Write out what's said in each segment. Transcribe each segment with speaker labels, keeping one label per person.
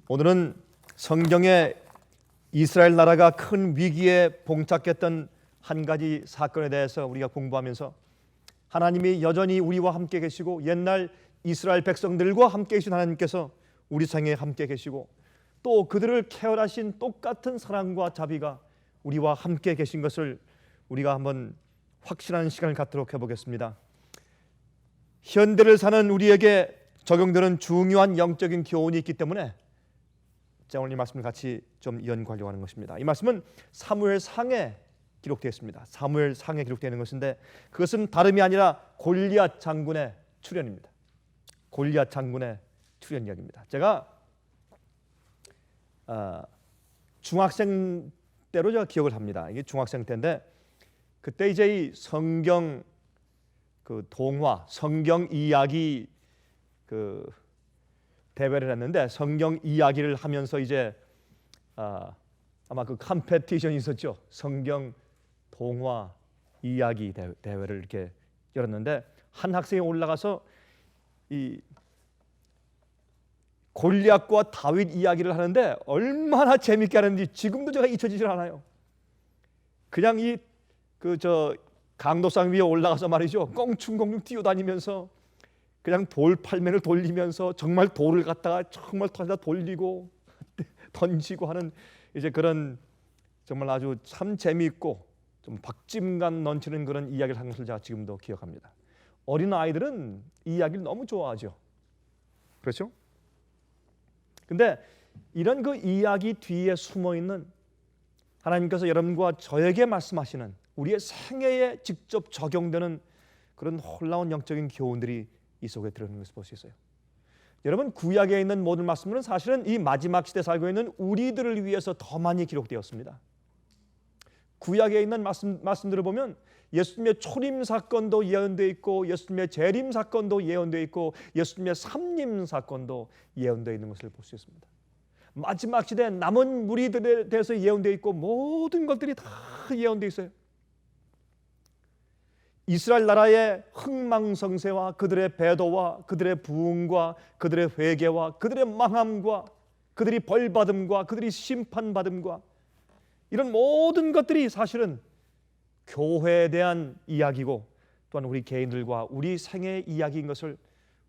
Speaker 1: 오늘은 성경에 이스라엘 나라가 큰 위기에 봉착했던 한 가지 사건에 대해서 우리가 공부하면서 하나님이 여전히 우리와 함께 계시고 옛날 이스라엘 백성들과 함께 계신 하나님께서 우리 생에 함께 계시고 또 그들을 케어하신 똑같은 사랑과 자비가 우리와 함께 계신 것을 우리가 한번 확신하는 시간을 갖도록 해보겠습니다. 현대를 사는 우리에게 적용되는 중요한 영적인 교훈이 있기 때문에 제가 오늘 이 말씀을 같이 좀 연구하려고 하는 것입니다. 이 말씀은 사무엘상에 기록되어 있습니다. 사무엘상에 기록되어 있는 것인데 그것은 다름이 아니라 골리앗 장군의 출현입니다. 골리앗 장군의 출현 이야기입니다. 제가 중학생 때로 제가 기억을 합니다. 이게 중학생 때인데 그때 이제 이 성경 그 동화, 성경 이야기 그 대회를 했는데 성경 이야기를 하면서 이제 아마 그 컴페티션이 있었죠. 성경 동화 이야기 대회를 이렇게 열었는데 한 학생이 올라가서 이 골리앗과 다윗 이야기를 하는데 얼마나 재밌게 하는지 지금도 제가 잊혀지질 않아요. 그냥 이 그 강도상 위에 올라가서 말이죠. 껑충껑충 뛰어다니면서 그냥 돌팔매를 돌리면서 정말 돌을 갖다가 정말 터다 돌리고 던지고 하는 이제 그런 정말 아주 참 재미있고 좀 박진감 넘치는 그런 이야기를 한 것을 제가 지금도 기억합니다. 어린 아이들은 이 이야기를 너무 좋아하죠. 그렇죠? 근데 이런 그 이야기 뒤에 숨어 있는 하나님께서 여러분과 저에게 말씀하시는 우리의 생애에 직접 적용되는 그런 놀라운 영적인 교훈들이 이 속에 들어있는 것을 볼 수 있어요. 여러분, 구약에 있는 모든 말씀은 사실은 이 마지막 시대에 살고 있는 우리들을 위해서 더 많이 기록되었습니다. 구약에 있는 말씀들을 보면 예수님의 초림 사건도 예언되어 있고 예수님의 재림 사건도 예언되어 있고 예수님의 삼림 사건도 예언되어 있는 것을 볼 수 있습니다. 마지막 시대 남은 무리들에 대해서 예언되어 있고 모든 것들이 다 예언되어 있어요. 이스라엘 나라의 흥망성쇠와 그들의 배도와 그들의 부흥과 그들의 회개와 그들의 망함과 그들이 벌받음과 그들이 심판받음과 이런 모든 것들이 사실은 교회에 대한 이야기고 또한 우리 개인들과 우리 생애의 이야기인 것을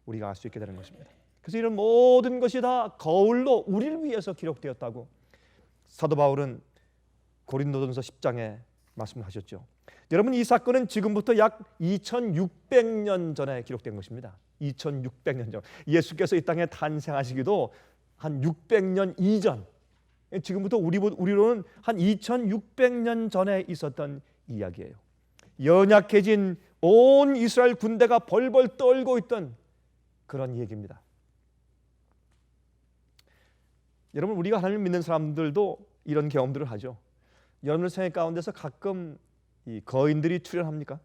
Speaker 1: 우리가 알 수 있게 되는 것입니다. 그래서 이런 모든 것이 다 거울로 우리를 위해서 기록되었다고 사도 바울은 고린도전서 10장에 말씀하셨죠. 여러분, 이 사건은 지금부터 약 2600년 전에 기록된 것입니다. 2600년 전. 예수께서 이 땅에 탄생하시기도 한 600년 이전. 지금부터 우리로는 한 2600년 전에 있었던 이야기예요. 연약해진 온 이스라엘 군대가 벌벌 떨고 있던 그런 얘기입니다. 여러분, 우리가 하나님을 믿는 사람들도 이런 경험들을 하죠. 여러분의 생애 가운데서 가끔 이 거인들이 출현합니까?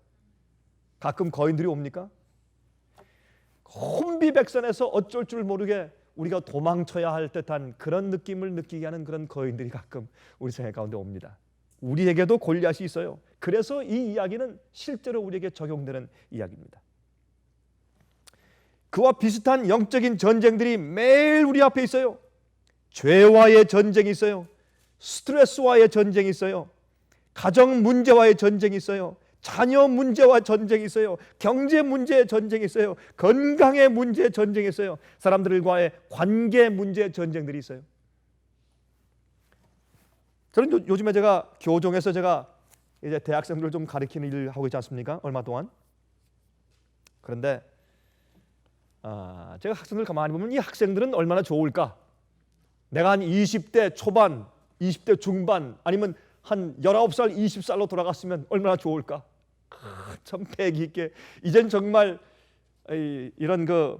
Speaker 1: 가끔 거인들이 옵니까? 혼비백산에서 어쩔 줄 모르게 우리가 도망쳐야 할 듯한 그런 느낌을 느끼게 하는 그런 거인들이 가끔 우리 생애 가운데 옵니다. 우리에게도 골리앗이 있어요. 그래서 이 이야기는 실제로 우리에게 적용되는 이야기입니다. 그와 비슷한 영적인 전쟁들이 매일 우리 앞에 있어요. 죄와의 전쟁이 있어요. 스트레스와의 전쟁이 있어요. 가정 문제와의 전쟁이 있어요. 자녀 문제와 전쟁이 있어요. 경제 문제의 전쟁이 있어요. 건강의 문제의 전쟁이 있어요. 사람들과의 관계 문제의 전쟁들이 있어요. 저는 요즘에 제가 교종에서 제가 이제 대학생들을 좀 가르치는 일을 하고 있지 않습니까? 얼마 동안. 그런데 제가 학생들 가만히 보면 이 학생들은 얼마나 좋을까? 내가 한 20대 초반, 20대 중반 아니면 한 19살, 20살로 돌아갔으면 얼마나 좋을까? 참 패기 있게 이젠 정말 이런 그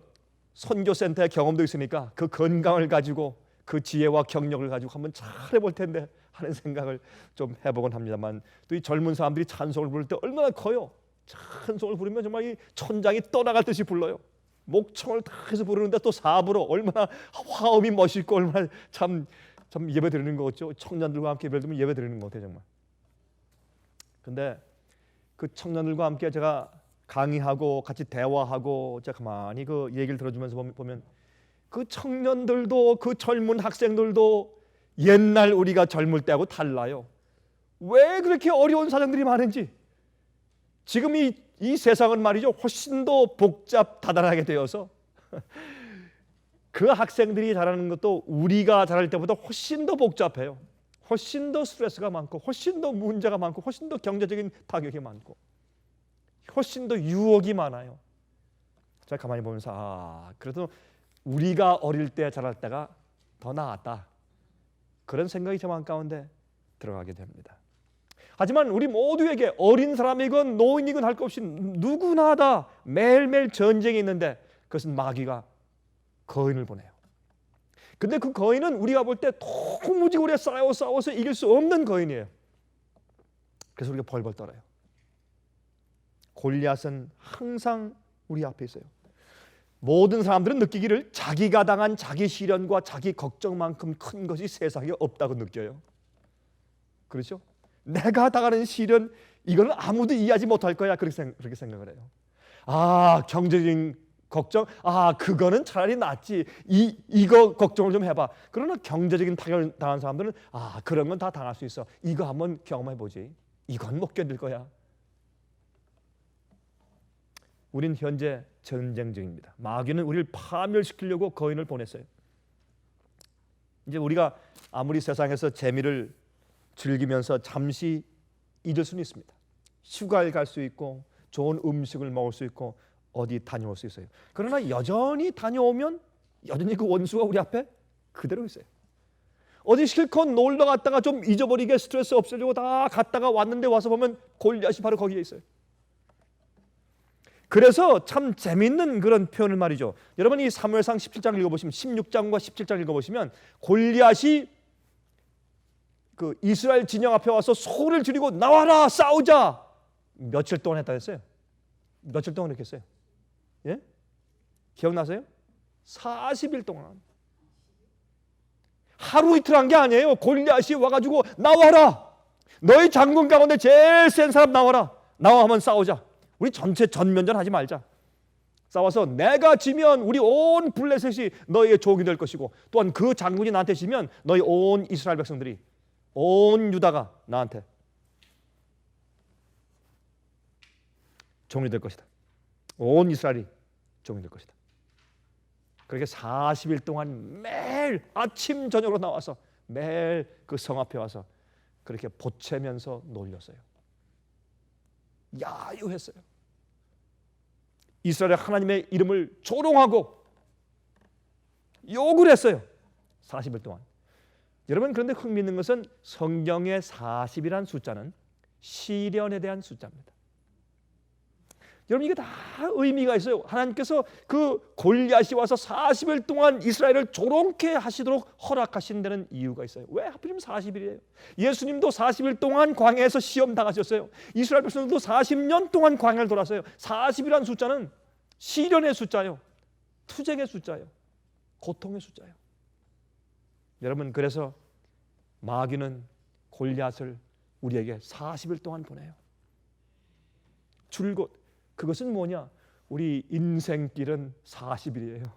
Speaker 1: 선교센터의 경험도 있으니까 그 건강을 가지고 그 지혜와 경력을 가지고 한번 잘해볼 텐데 하는 생각을 좀 해보곤 합니다만 또 이 젊은 사람들이 찬송을 부를 때 얼마나 커요. 찬송을 부르면 정말 이 천장이 떠나갈 듯이 불러요. 목청을 다 해서 부르는데 또 사부로 얼마나 화음이 멋있고 얼마나 참 예배 드리는 거 같죠. 청년들과 함께 예배 드리면 예배 드리는 것 같아요 정말. 근데 그 청년들과 함께 제가 강의하고 같이 대화하고 제가 가만히 그 얘기를 들어주면서 보면 그 청년들도 그 젊은 학생들도 옛날 우리가 젊을 때하고 달라요. 왜 그렇게 어려운 사정들이 많은지. 지금 이 세상은 말이죠, 훨씬 더 복잡다단하게 되어서 그 학생들이 자라는 것도 우리가 자랄 때보다 훨씬 더 복잡해요. 훨씬 더 스트레스가 많고, 훨씬 더 문제가 많고, 훨씬 더 경제적인 타격이 많고, 훨씬 더 유혹이 많아요. 제가 가만히 보면서 그래도 우리가 어릴 때 자랄 때가 더 나았다, 그런 생각이 제 마음 가운데 들어가게 됩니다. 하지만 우리 모두에게 어린 사람이건 노인이건 할 것 없이 누구나 다 매일매일 전쟁이 있는데, 그것은 마귀가 거인을 보내요. 근데 그 거인은 우리가 볼 때 도무지 우리가 싸워서 이길 수 없는 거인이에요. 그래서 우리가 벌벌 떨어요. 골리앗은 항상 우리 앞에 있어요. 모든 사람들은 느끼기를 자기가 당한 자기 시련과 자기 걱정만큼 큰 것이 세상에 없다고 느껴요. 그렇죠? 내가 당하는 시련, 이거는 아무도 이해하지 못할 거야, 그렇게 생각을 해요. 경제적인 걱정, 그거는 차라리 낫지, 이거 걱정을 좀 해봐. 그러나 경제적인 타격을 당한 사람들은 그런 건 다 당할 수 있어, 이거 한번 경험해보지, 이건 못 견딜 거야. 우린 현재 전쟁 중입니다. 마귀는 우리를 파멸시키려고 거인을 보냈어요. 이제 우리가 아무리 세상에서 재미를 즐기면서 잠시 잊을 수는 있습니다. 휴가를 갈 수 있고, 좋은 음식을 먹을 수 있고, 어디 다녀올 수 있어요. 그러나 여전히 다녀오면 여전히 그 원수가 우리 앞에 그대로 있어요. 어디 실컷 놀러 갔다가 좀 잊어버리게 스트레스 없애려고 다 갔다가 왔는데 와서 보면 골리앗이 바로 거기에 있어요. 그래서 참 재밌는 그런 표현을 말이죠. 여러분 이 사무엘상 17장 읽어보시면, 16장과 17장 읽어보시면 골리앗이 그 이스라엘 진영 앞에 와서 소리를 지르고 나와라 싸우자, 며칠 동안 했다 했어요? 며칠 동안 했겠어요? 예? 기억나세요? 40일 동안. 하루 이틀 한 게 아니에요. 골리앗이 와가지고 나와라, 너희 장군 가운데 제일 센 사람 나와라, 나와 한번 싸우자, 우리 전체 전면전 하지 말자. 싸워서 내가 지면 우리 온 블레셋이 너희의 종이 될 것이고, 또한 그 장군이 나한테 지면 너희 온 이스라엘 백성들이, 온 유다가 나한테 종이 될 것이다. 온 이스라엘이 종이 될 것이다. 그렇게 40일 동안 매일 아침 저녁으로 나와서 매일 그 성 앞에 와서 그렇게 보채면서 놀렸어요. 야유했어요. 이스라엘 하나님의 이름을 조롱하고 욕을 했어요. 40일 동안. 여러분, 그런데 흥미있는 것은 성경의 40이라는 숫자는 시련에 대한 숫자입니다. 여러분, 이게 다 의미가 있어요. 하나님께서 그 골리앗이 와서 40일 동안 이스라엘을 조롱케 하시도록 허락하신 데는 이유가 있어요. 왜 하필이면 40일이에요? 예수님도 40일 동안 광야에서 시험 당하셨어요. 이스라엘 백성들도 40년 동안 광야를 돌았어요. 40이라는 숫자는 시련의 숫자예요. 투쟁의 숫자예요. 고통의 숫자예요. 여러분, 그래서 마귀는 골리앗을 우리에게 40일 동안 보내요. 줄곧. 그것은 뭐냐? 우리 인생길은 40일이에요.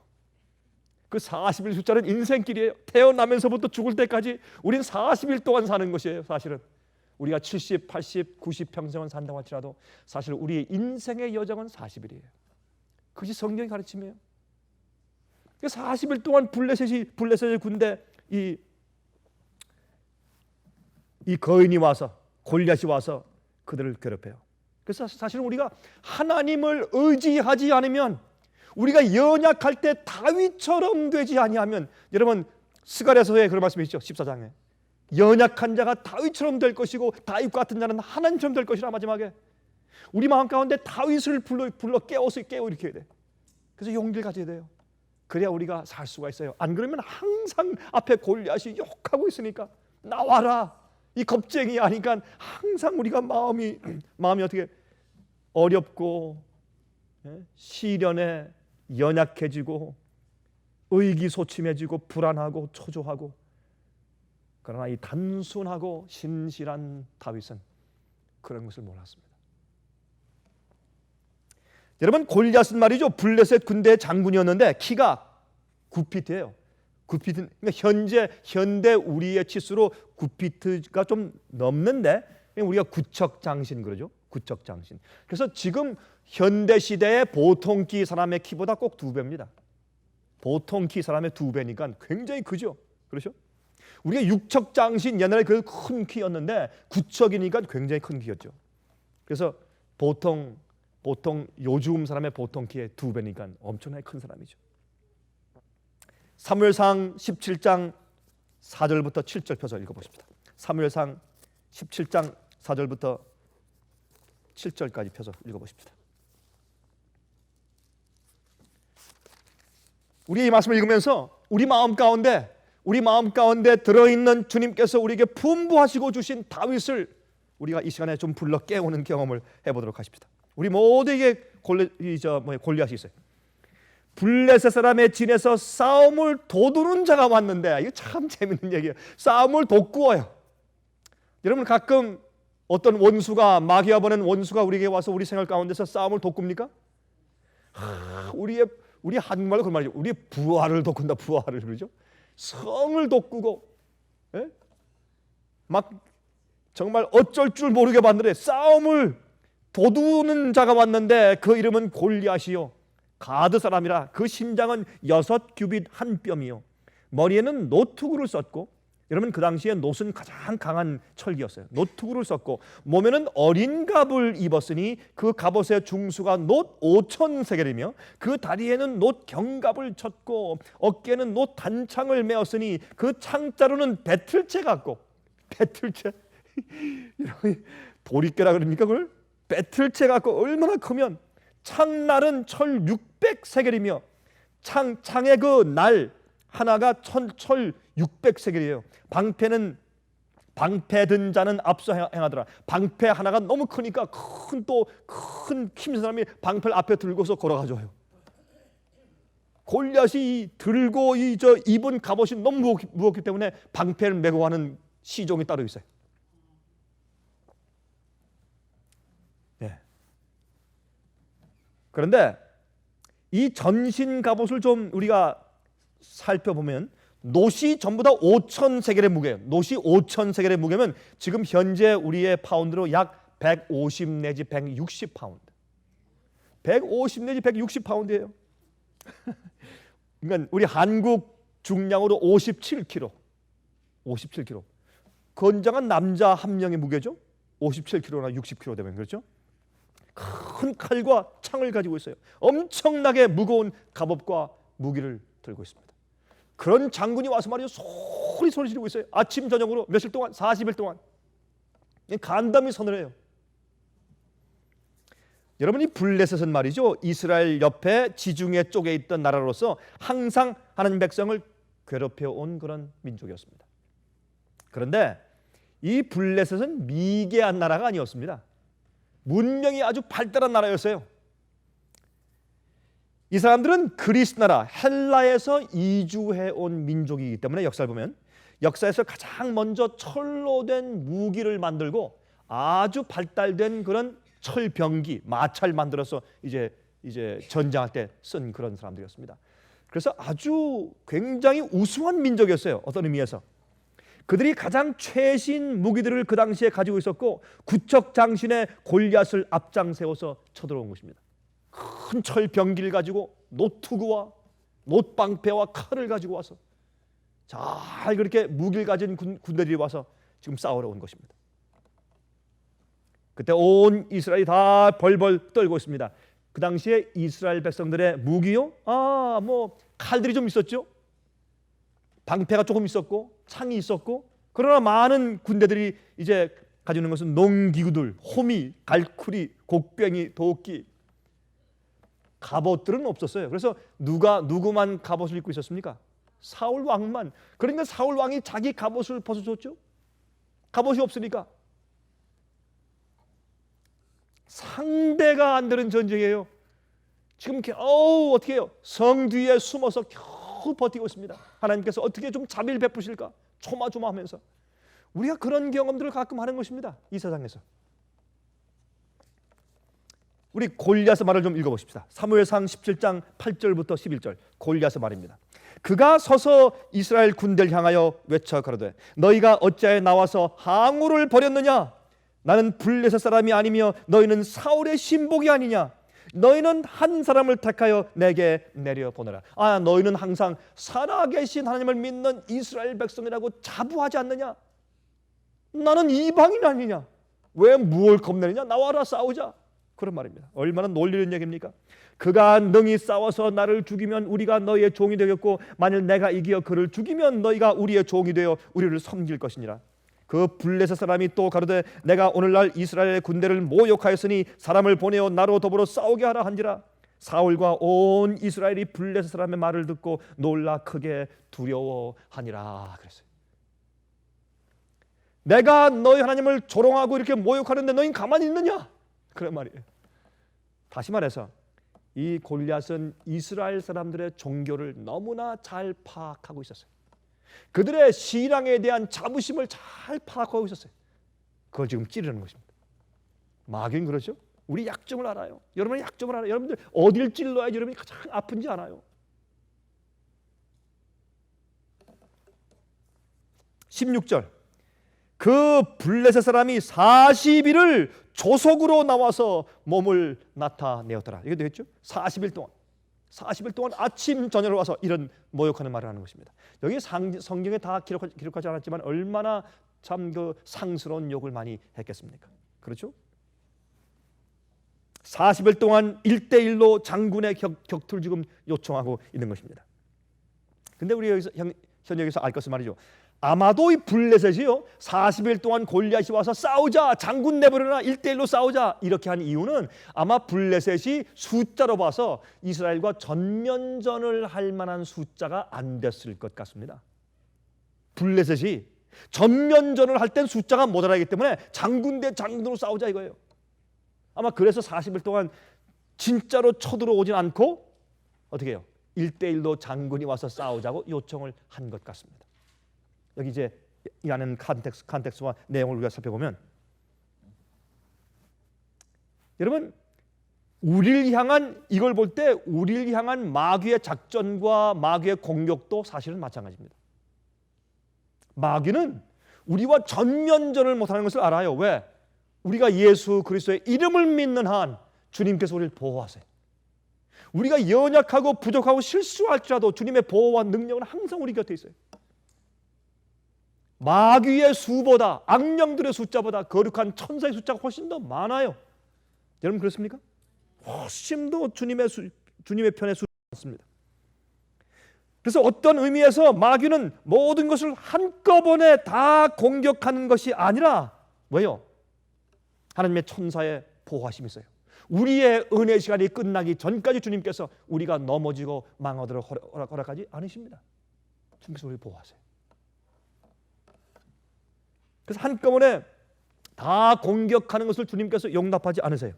Speaker 1: 그 40일 숫자는 인생길이에요. 태어나면서부터 죽을 때까지 우린 40일 동안 사는 것이에요. 사실은 우리가 70, 80, 90 평생은 산다고 할지라도 사실 우리의 인생의 여정은 40일이에요. 그것이 성경의 가르침이에요. 40일 동안 블레셋의 군대, 이 거인이 와서, 골리앗이 와서 그들을 괴롭혀요. 그래서 사실은 우리가 하나님을 의지하지 않으면, 우리가 연약할 때 다윗처럼 되지 아니하면, 여러분 스가랴서에 그런 말씀이 있죠. 14장에 연약한 자가 다윗처럼 될 것이고 다윗 같은 자는 하나님처럼 될 것이라. 마지막에 우리 마음 가운데 다윗을 불러 깨워서 깨우일으켜야 돼. 그래서 용기를 가져야 돼요. 그래야 우리가 살 수가 있어요. 안 그러면 항상 앞에 골리앗이 욕하고 있으니까 나와라, 이 겁쟁이 하니까 항상 우리가 마음이 어떻게 어렵고 시련에 연약해지고 의기소침해지고 불안하고 초조하고. 그러나 이 단순하고 신실한 다윗은 그런 것을 몰랐습니다. 여러분, 골리앗은 말이죠, 블레셋 군대의 장군이었는데 키가 9피트예요. 9피트. 그러니까 현대 우리의 치수로 9피트가 좀 넘는데 우리가 구척장신 그러죠. 구척장신. 그래서 지금 현대 시대의 보통 키 사람의 키보다 꼭 2배입니다. 보통 키 사람의 2배니까 굉장히 크죠. 그렇죠? 우리가 6척장신 옛날에 그 큰 키였는데 9척이니까 굉장히 큰 키였죠. 그래서 보통 요즘 사람의 보통 키의 2배니까 엄청나게 큰 사람이죠. 사무엘상 17장 4절부터 7절 펴서 읽어보십시다. 사무엘상 17장 4절부터 7절까지 펴서 읽어보십시다. 우리 이 말씀을 읽으면서 우리 마음 가운데 들어있는 주님께서 우리에게 분부하시고 주신 다윗을 우리가 이 시간에 좀 불러 깨우는 경험을 해보도록 하십시다. 우리 모두에게 골리앗이 있어요. 블레셋 사람의 진에서 싸움을 도두는 자가 왔는데, 이거 참 재밌는 얘기예요. 싸움을 돋구어요. 여러분, 가끔 어떤 원수가, 마귀가 보낸 원수가 우리에게 와서 우리 생활 가운데서 싸움을 돋굽니까? 우리 한국말로 그런 말이죠. 우리 부하를 돋군다. 부하를 그러죠. 성을 돋구고, 예? 막 정말 어쩔 줄 모르게 만드네. 싸움을 도두는 자가 왔는데 그 이름은 골리앗이요, 가드 사람이라. 그 신장은 6규빗 한 뼘이요, 머리에는 노투구를 썼고, 여러분 그 당시에 노는 가장 강한 철기였어요. 노투구를 썼고 몸에는 어린 갑을 입었으니 그 갑옷의 중수가 놋 5,000세겔이며 그 다리에는 놋 경갑을 쳤고 어깨에는 놋 단창을 메었으니 그 창자루는 배틀채 같고. 배틀채? 보리깨라 그럽니까 그걸? 배틀채 같고 얼마나 크면 창날은 철 600세겔이며 창의 그 날 하나가 철 600세겔이에요. 방패는 방패 든 자는 앞서 행하더라. 방패 하나가 너무 크니까 큰 힘있는 사람이 방패를 앞에 들고서 걸어가줘요. 골리앗이 들고 입은 갑옷이 너무 무겁기 때문에 방패를 메고 가는 시종이 따로 있어요. 예. 그런데 이 전신 갑옷을 좀 우리가 살펴보면 놋이 전부 다 5,000세겔의 무게예요. 놋이 5,000세겔의 무게면 지금 현재 우리의 파운드로 약 150 내지 160 파운드. 150 내지 160 파운드예요. 그러니까 우리 한국 중량으로 57kg. 57kg. 건장한 남자 한 명의 무게죠. 57kg나 60kg 되면, 그렇죠? 큰 칼과 창을 가지고 있어요. 엄청나게 무거운 갑옷과 무기를 들고 있습니다. 그런 장군이 와서 말이죠, 소리 지르고 있어요. 아침 저녁으로 며칠 동안, 40일 동안 간담이 선을 해요. 여러분이 블레셋은 말이죠, 이스라엘 옆에 지중해 쪽에 있던 나라로서 항상 하나님 백성을 괴롭혀 온 그런 민족이었습니다. 그런데 이 블레셋은 미개한 나라가 아니었습니다. 문명이 아주 발달한 나라였어요. 이 사람들은 그리스 나라 헬라에서 이주해 온 민족이기 때문에 역사를 보면 역사에서 가장 먼저 철로 된 무기를 만들고 아주 발달된 그런 철병기, 마차를 만들어서 이제 전쟁할 때 쓴 그런 사람들이었습니다. 그래서 아주 굉장히 우수한 민족이었어요. 어떤 의미에서 그들이 가장 최신 무기들을 그 당시에 가지고 있었고 구척장신의 골리앗을 앞장 세워서 쳐들어온 것입니다. 큰 철병기를 가지고 노투구와 노방패와 칼을 가지고 와서 잘 그렇게 무기를 가진 군대들이 와서 지금 싸우러 온 것입니다. 그때 온 이스라엘이 다 벌벌 떨고 있습니다. 그 당시에 이스라엘 백성들의 무기요? 칼들이 좀 있었죠. 방패가 조금 있었고 창이 있었고, 그러나 많은 군대들이 이제 가지고 있는 것은 농기구들, 호미, 갈쿠리, 곡괭이, 도끼, 갑옷들은 없었어요. 그래서 누구만 갑옷을 입고 있었습니까? 사울 왕만. 그러니까 사울 왕이 자기 갑옷을 벗어줬죠. 갑옷이 없으니까. 상대가 안 되는 전쟁이에요. 지금 어떻게 해요? 성 뒤에 숨어서 겨우 버티고 있습니다. 하나님께서 어떻게 좀 자비를 베푸실까? 조마조마하면서. 우리가 그런 경험들을 가끔 하는 것입니다. 이 세상에서. 우리 골리앗의 말을 좀 읽어보십시다. 사무엘상 17장 8절부터 11절 골리앗의 말입니다. 그가 서서 이스라엘 군대를 향하여 외쳐 가로되 너희가 어찌하여 나와서 항우를 벌였느냐? 나는 블레셋 사람이 아니며 너희는 사울의 신복이 아니냐? 너희는 한 사람을 택하여 내게 내려보내라. 너희는 항상 살아계신 하나님을 믿는 이스라엘 백성이라고 자부하지 않느냐? 나는 이방인 아니냐? 왜 무엇을 겁내느냐? 나와라 싸우자. 그런 말입니다. 얼마나 놀리는 얘기입니까? 그가 능히 싸워서 나를 죽이면 우리가 너희의 종이 되겠고 만일 내가 이기어 그를 죽이면 너희가 우리의 종이 되어 우리를 섬길 것이니라. 그 블레셋 사람이 또 가로되 내가 오늘날 이스라엘의 군대를 모욕하였으니 사람을 보내어 나로 더불어 싸우게 하라 한지라. 사울과 온 이스라엘이 블레셋 사람의 말을 듣고 놀라 크게 두려워하니라 그랬어요. 내가 너희 하나님을 조롱하고 이렇게 모욕하는데 너희는 가만히 있느냐? 그런 말이에요. 다시 말해서 이 골리앗은 이스라엘 사람들의 종교를 너무나 잘 파악하고 있었어요. 그들의 신앙에 대한 자부심을 잘 파악하고 있었어요. 그걸 지금 찌르는 것입니다. 마귀는 그렇죠. 우리 약점을 알아요. 여러분의 약점을 알아요. 여러분들 어디를 찔러야지 여러분이 가장 아픈지 알아요. 16절 그 블레셋 사람이 40일을 조속으로 나와서 몸을 나타내었더라. 이게 되겠죠? 40일 동안 아침 저녁을 와서 이런 모욕하는 말을 하는 것입니다. 여기 성경에 다 기록하지 않았지만 얼마나 참 그 상스러운 욕을 많이 했겠습니까? 그렇죠? 40일 동안 1대1로 장군의 격투를 지금 요청하고 있는 것입니다. 근데 우리 여기서 알 것은 말이죠. 아마도 이 블레셋이요 40일 동안 골리앗이 와서 싸우자, 장군 내버려라, 1대1로 싸우자 이렇게 한 이유는 아마 블레셋이 숫자로 봐서 이스라엘과 전면전을 할 만한 숫자가 안 됐을 것 같습니다. 블레셋이 전면전을 할 땐 숫자가 모자라기 때문에 장군 대 장군으로 싸우자 이거예요. 아마 그래서 40일 동안 진짜로 쳐들어오진 않고 어떻게 해요? 1대1로 장군이 와서 싸우자고 요청을 한 것 같습니다. 여기 이제 이 안에 컨텍스트와 내용을 우리가 살펴보면 여러분 우리를 향한 이걸 볼 때 우리를 향한 마귀의 작전과 마귀의 공격도 사실은 마찬가지입니다. 마귀는 우리와 전면전을 못하는 것을 알아요. 왜? 우리가 예수 그리스도의 이름을 믿는 한 주님께서 우리를 보호하세요. 우리가 연약하고 부족하고 실수할지라도 주님의 보호와 능력은 항상 우리 곁에 있어요. 마귀의 수보다 악령들의 숫자보다 거룩한 천사의 숫자가 훨씬 더 많아요. 여러분 그렇습니까? 훨씬 더 주님의 편에 숫자가 많습니다. 그래서 어떤 의미에서 마귀는 모든 것을 한꺼번에 다 공격하는 것이 아니라 왜요? 하나님의 천사의 보호하심이 있어요. 우리의 은혜 시간이 끝나기 전까지 주님께서 우리가 넘어지고 망하도록 허락하지 않으십니다. 주님께서 우리를 보호하세요. 그래서 한꺼번에 다 공격하는 것을 주님께서 용납하지 않으세요.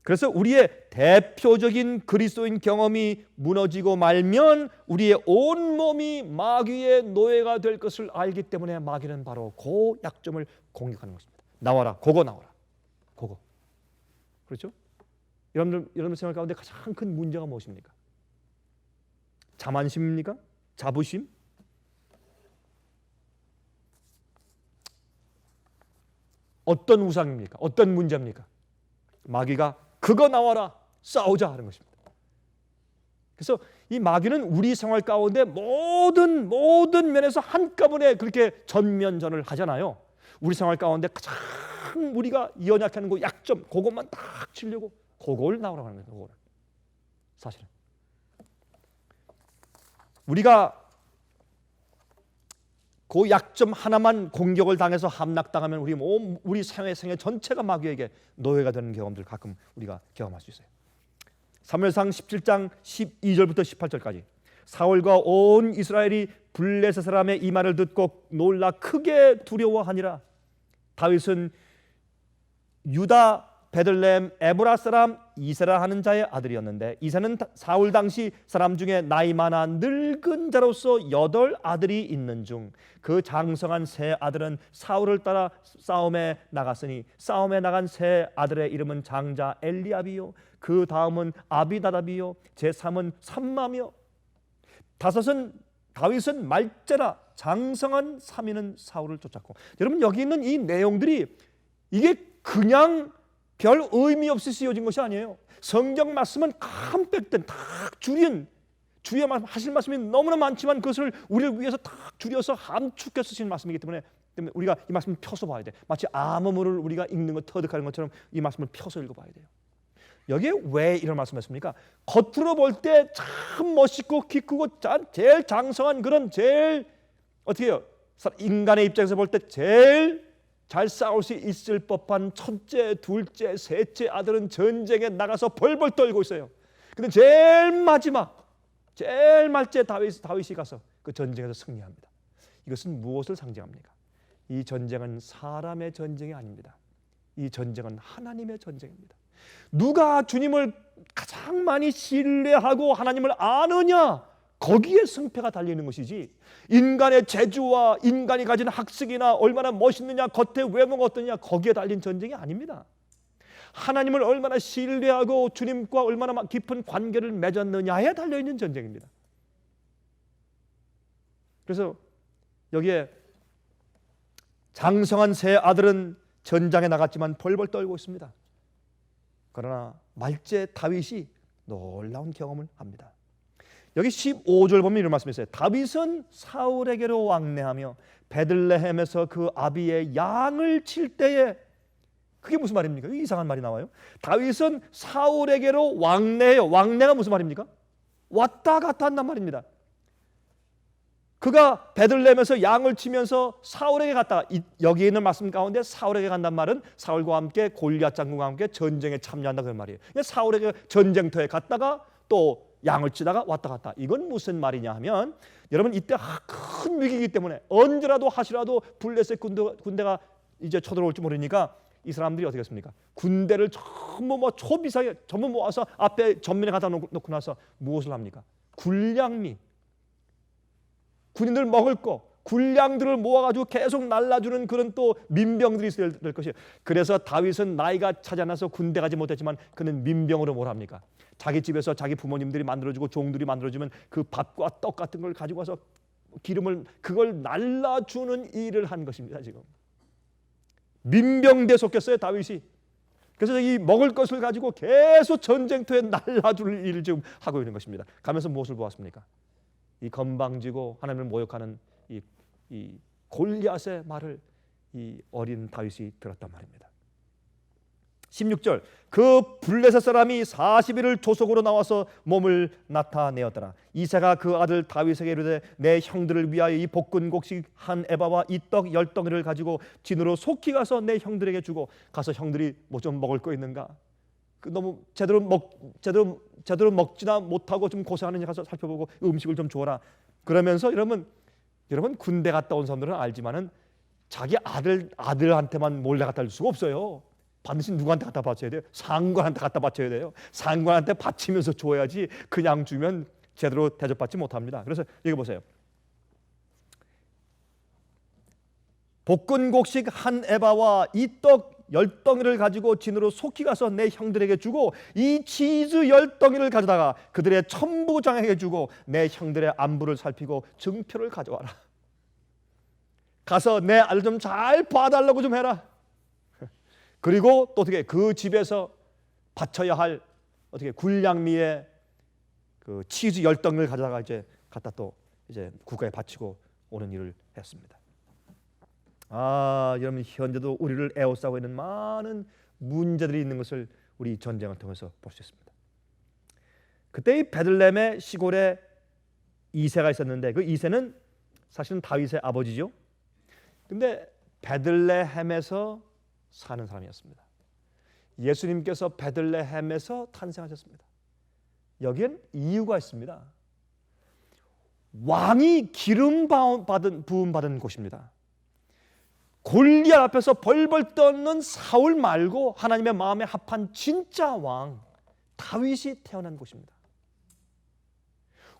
Speaker 1: 그래서 우리의 대표적인 그리스도인 경험이 무너지고 말면 우리의 온몸이 마귀의 노예가 될 것을 알기 때문에 마귀는 바로 그 약점을 공격하는 것입니다. 나와라, 그거 나와라, 그거. 그렇죠? 여러분들 생활 가운데 가장 큰 문제가 무엇입니까? 자만심입니까? 자부심? 어떤 우상입니까? 어떤 문제입니까? 마귀가 그거 나와라 싸우자 하는 것입니다. 그래서 이 마귀는 우리 생활 가운데 모든 면에서 한꺼번에 그렇게 전면전을 하잖아요. 우리 생활 가운데 가장 우리가 연약한 그 약점 그것만 딱 치려고 그걸 나오라고 하는 거예요. 사실은 우리가 그 약점 하나만 공격을 당해서 함락당하면 우리 생애 전체가 마귀에게 노예가 되는 경험들 가끔 우리가 경험할 수 있어요. 사무엘상 17장 12절부터 18절까지 사울과 온 이스라엘이 블레셋 사람의 이 말을 듣고 놀라 크게 두려워하니라. 다윗은 유다 베들레헴 에브라 사람 이세라 하는 자의 아들이었는데 이세는 사울 당시 사람 중에 나이 많아 늙은 자로서 8 아들이 있는 중 그 장성한 세 아들은 사울을 따라 싸움에 나갔으니 싸움에 나간 세 아들의 이름은 장자 엘리압이요 그 다음은 아비나답이요, 제3은 삼마며, 다윗은 말제라 장성한 3위는 사울을 쫓았고. 여러분, 여기 있는 이 내용들이 이게 그냥 별 의미 없이 쓰여진 것이 아니에요. 성경 말씀은 컴팩트, 딱 줄인, 주의 하실 말씀이 너무나 많지만 그것을 우리를 위해서 딱 줄여서 함축해서 쓰신 말씀이기 때문에 우리가 이 말씀을 펴서 봐야 돼. 마치 암호물을 우리가 읽는 것, 터득하는 것처럼 이 말씀을 펴서 읽어봐야 돼요. 여기에 왜 이런 말씀을 했습니까? 겉으로 볼 때 참 멋있고 키 크고 제일 장성한 그런, 제일 어떻게 해요? 인간의 입장에서 볼 때 제일 잘 싸울 수 있을 법한 첫째, 둘째, 셋째 아들은 전쟁에 나가서 벌벌 떨고 있어요. 근데 제일 마지막, 제일 말째 다윗이 가서 그 전쟁에서 승리합니다. 이것은 무엇을 상징합니까? 이 전쟁은 사람의 전쟁이 아닙니다. 이 전쟁은 하나님의 전쟁입니다. 누가 주님을 가장 많이 신뢰하고 하나님을 아느냐, 거기에 승패가 달리는 것이지, 인간의 재주와 인간이 가진 학식이나 얼마나 멋있느냐, 겉의 외모가 어떠냐, 거기에 달린 전쟁이 아닙니다. 하나님을 얼마나 신뢰하고 주님과 얼마나 깊은 관계를 맺었느냐에 달려있는 전쟁입니다. 그래서 여기에 장성한 세 아들은 전장에 나갔지만 벌벌 떨고 있습니다. 그러나 말제 다윗이 놀라운 경험을 합니다. 여기 15절 보면 이런 말씀이 있어요. 다윗은 사울에게로 왕래하며 베들레헴에서 그 아비의 양을 칠 때에, 그게 무슨 말입니까? 이상한 말이 나와요. 다윗은 사울에게로 왕래해요. 왕래가 무슨 말입니까? 왔다 갔다 한단 말입니다. 그가 베들레헴에서 양을 치면서 사울에게 갔다가, 여기 있는 말씀 가운데 사울에게 간단 말은 사울과 함께 골리앗 장군과 함께 전쟁에 참여한다 그런 말이에요. 사울에게 전쟁터에 갔다가 또 양을 치다가 왔다 갔다. 이건 무슨 말이냐 하면, 여러분 이때 큰 위기이기 때문에 언제라도 하시라도 블레셋 군대가 이제 쳐들어올지 모르니까 이 사람들이 어떻게 했습니까? 군대를 전부 초비상에 전부 모아서 앞에 전면에 갖다 놓고 나서 무엇을 합니까? 군량미, 군인들 먹을 거, 군량들을 모아가지고 계속 날라주는 그런 또 민병들이 있어야 될 것이에요. 그래서 다윗은 나이가 차지 않아서 군대 가지 못했지만 그는 민병으로 뭘 합니까? 자기 집에서 자기 부모님들이 만들어주고 종들이 만들어주면 그 밥과 떡 같은 걸 가지고 와서 기름을, 그걸 날라주는 일을 한 것입니다. 지금 민병대에 속했어요, 다윗이. 그래서 이 먹을 것을 가지고 계속 전쟁터에 날라줄 일을 지금 하고 있는 것입니다. 가면서 무엇을 보았습니까? 이 건방지고 하나님을 모욕하는 이 골리앗의 말을 이 어린 다윗이 들었단 말입니다. 16절, 그 블레셋 사람이 40일을 조속으로 나와서 몸을 나타내었더라. 이새가 그 아들 다윗에게 이르되, 내 형들을 위하여 이 볶은 곡식 한 에바와 이 떡 10덩이를 가지고 진으로 속히 가서 내 형들에게 주고, 가서 형들이 뭐 좀 먹을 거 있는가, 너무 제대로 먹지나 못하고 좀 고생하는지 가서 살펴보고 음식을 좀 줘라. 그러면서 여러분 군대 갔다 온 사람들은 알지만은 자기 아들한테만 몰래 갖다 줄 수가 없어요. 반드시 누구한테 갖다 바쳐야 돼요? 상관한테 갖다 바쳐야 돼요. 상관한테 바치면서 줘야지 그냥 주면 제대로 대접받지 못합니다. 그래서 여기 보세요. 볶은 곡식 한 에바와 이 떡 10덩이를 가지고 진으로 속히 가서 내 형들에게 주고, 이 치즈 10덩이를 가져다가 그들의 천부장에게 주고, 내 형들의 안부를 살피고 증표를 가져와라. 가서 내 아들 좀 잘 봐달라고 좀 해라. 그리고 또 어떻게 그 집에서 바쳐야 할 어떻게 군량미에 그 치즈 10덩이를 가져다가 이제 갖다 또 이제 국가에 바치고 오는 일을 했습니다. 여러분, 현재도 우리를 에워싸고 있는 많은 문제들이 있는 것을 우리 전쟁을 통해서 볼 수 있습니다. 그때 이 베들레헴의 시골에 이새가 있었는데, 그 이새는 사실은 다윗의 아버지죠. 근데 베들레헴에서 사는 사람이었습니다. 예수님께서 베들레헴에서 탄생하셨습니다. 여기엔 이유가 있습니다. 왕이 기름 부음 받은 곳입니다. 골리앗 앞에서 벌벌 떠는 사울 말고 하나님의 마음에 합한 진짜 왕 다윗이 태어난 곳입니다.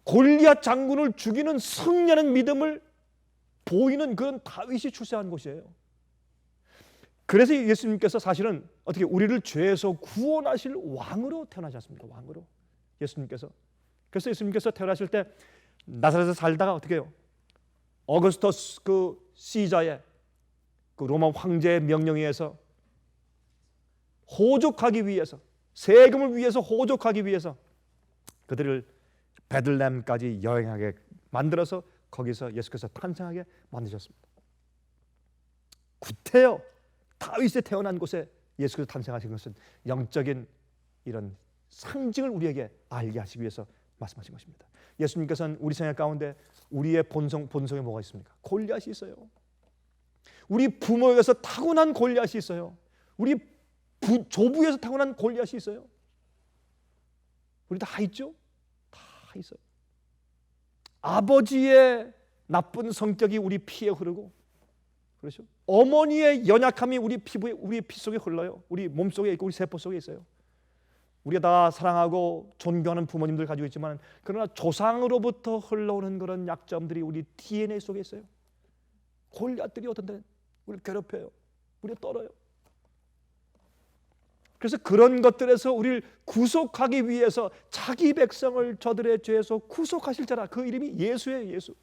Speaker 1: 골리앗 장군을 죽이는 승리하는 믿음을 보이는 그런 다윗이 출생한 곳이에요. 그래서 예수님께서 사실은 어떻게 우리를 죄에서 구원하실 왕으로 태어나지 않습니까? 왕으로 예수님께서. 그래서 예수님께서 태어나실 때 나사렛에서 살다가 어떻게 해요? 어거스터스 그 시자의 그 로마 황제의 명령에 의해서 호족하기 위해서, 세금을 위해서 호족하기 위해서 그들을 베들레헴까지 여행하게 만들어서 거기서 예수께서 탄생하게 만드셨습니다. 구태여 다윗에 태어난 곳에 예수께서 탄생하신 것은 영적인 이런 상징을 우리에게 알게 하시기 위해서 말씀하신 것입니다. 예수님께서는 우리 생활 가운데 우리의 본성에 뭐가 있습니까? 골리앗이 있어요. 우리 부모에게서 타고난 골리앗이 있어요. 우리 조부에서 타고난 골리앗이 있어요. 우리 다 있죠? 다 있어요. 아버지의 나쁜 성격이 우리 피에 흐르고, 그렇죠? 어머니의 연약함이 우리 피부에, 우리 피 속에 흘러요. 우리 몸 속에 있고 우리 세포 속에 있어요. 우리가 다 사랑하고 존경하는 부모님들 가지고 있지만, 그러나 조상으로부터 흘러오는 그런 약점들이 우리 DNA 속에 있어요. 골리앗들이 어떤 때 우리를 괴롭혀요. 우리를 떨어요. 그래서 그런 것들에서 우리를 구속하기 위해서 자기 백성을 저들의 죄에서 구속하실 자라. 그 이름이 예수예요. 예수.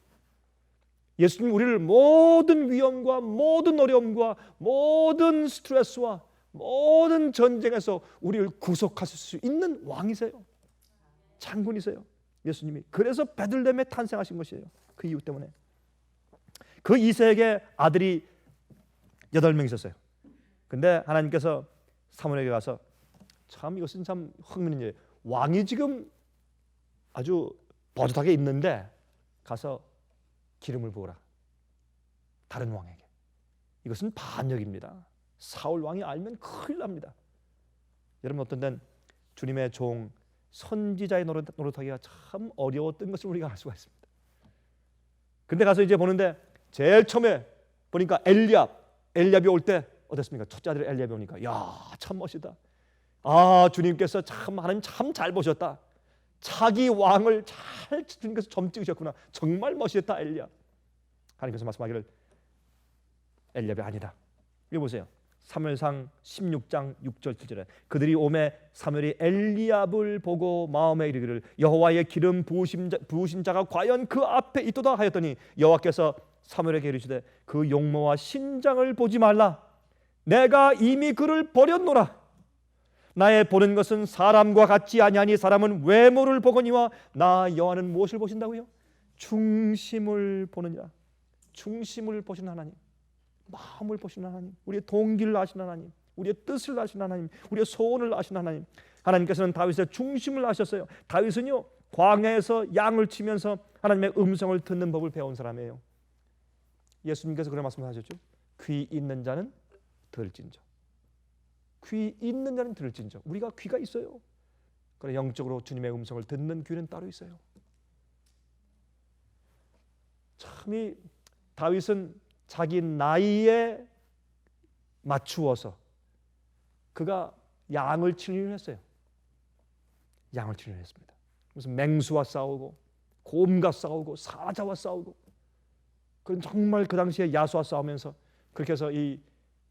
Speaker 1: 예수님 우리를 모든 위험과 모든 어려움과 모든 스트레스와 모든 전쟁에서 우리를 구속하실 수 있는 왕이세요. 장군이세요. 예수님이. 그래서 베들레헴에 탄생하신 것이에요. 그 이유 때문에. 그 이세에게 아들이 8명 있었어요. 근데 하나님께서 사무엘에게 가서, 참 이것은 참 흥미있는 일이에요. 왕이 지금 아주 버젓하게 있는데 가서 기름을 부어라. 다른 왕에게. 이것은 반역입니다. 사울 왕이 알면 큰일 납니다. 여러분, 어떤 때는 주님의 종 선지자의 노릇하기가 참 어려웠던 것을 우리가 알 수가 있습니다. 근데 가서 이제 보는데 제일 처음에 보니까 엘리압이 올 때 어땠습니까? 첫째 아들 엘리압이 오니까, 야, 참 멋있다. 아, 주님께서 참, 하나님 참 잘 보셨다. 자기 왕을 잘 주님께서 점 찍으셨구나. 정말 멋있다 엘리압. 하나님께서 말씀하기를 엘리압이 아니다. 이거 보세요. 사무엘상 16장 6절 7절에 그들이 오매 사무엘이 엘리압을 보고 마음에 이르기를 여호와의 기름 부으신 자가 과연 그 앞에 있도다 하였더니 여호와께서 사무엘에게 이르시되 그 용모와 신장을 보지 말라. 내가 이미 그를 버렸노라. 나의 보는 것은 사람과 같지 아니하니 사람은 외모를 보거니와 나 여호와는 무엇을 보신다고요? 중심을 보느니라. 중심을 보시는 하나님, 마음을 보시는 하나님, 우리의 동기를 아시는 하나님, 우리의 뜻을 아시는 하나님, 우리의 소원을 아시는 하나님. 하나님께서는 다윗의 중심을 아셨어요. 다윗은요 광야에서 양을 치면서 하나님의 음성을 듣는 법을 배운 사람이에요. 예수님께서 그런 말씀하셨죠. 귀 있는 자는 들을진저. 귀 있는 자는 들을진저. 우리가 귀가 있어요. 그러나 영적으로 주님의 음성을 듣는 귀는 따로 있어요. 참이 다윗은 자기 나이에 맞추어서 그가 양을 치는 일을 했어요. 양을 치는 일을 했습니다. 무슨 맹수와 싸우고 곰과 싸우고 사자와 싸우고, 그런 정말 그 당시에 야수와 싸우면서 그렇게 해서 이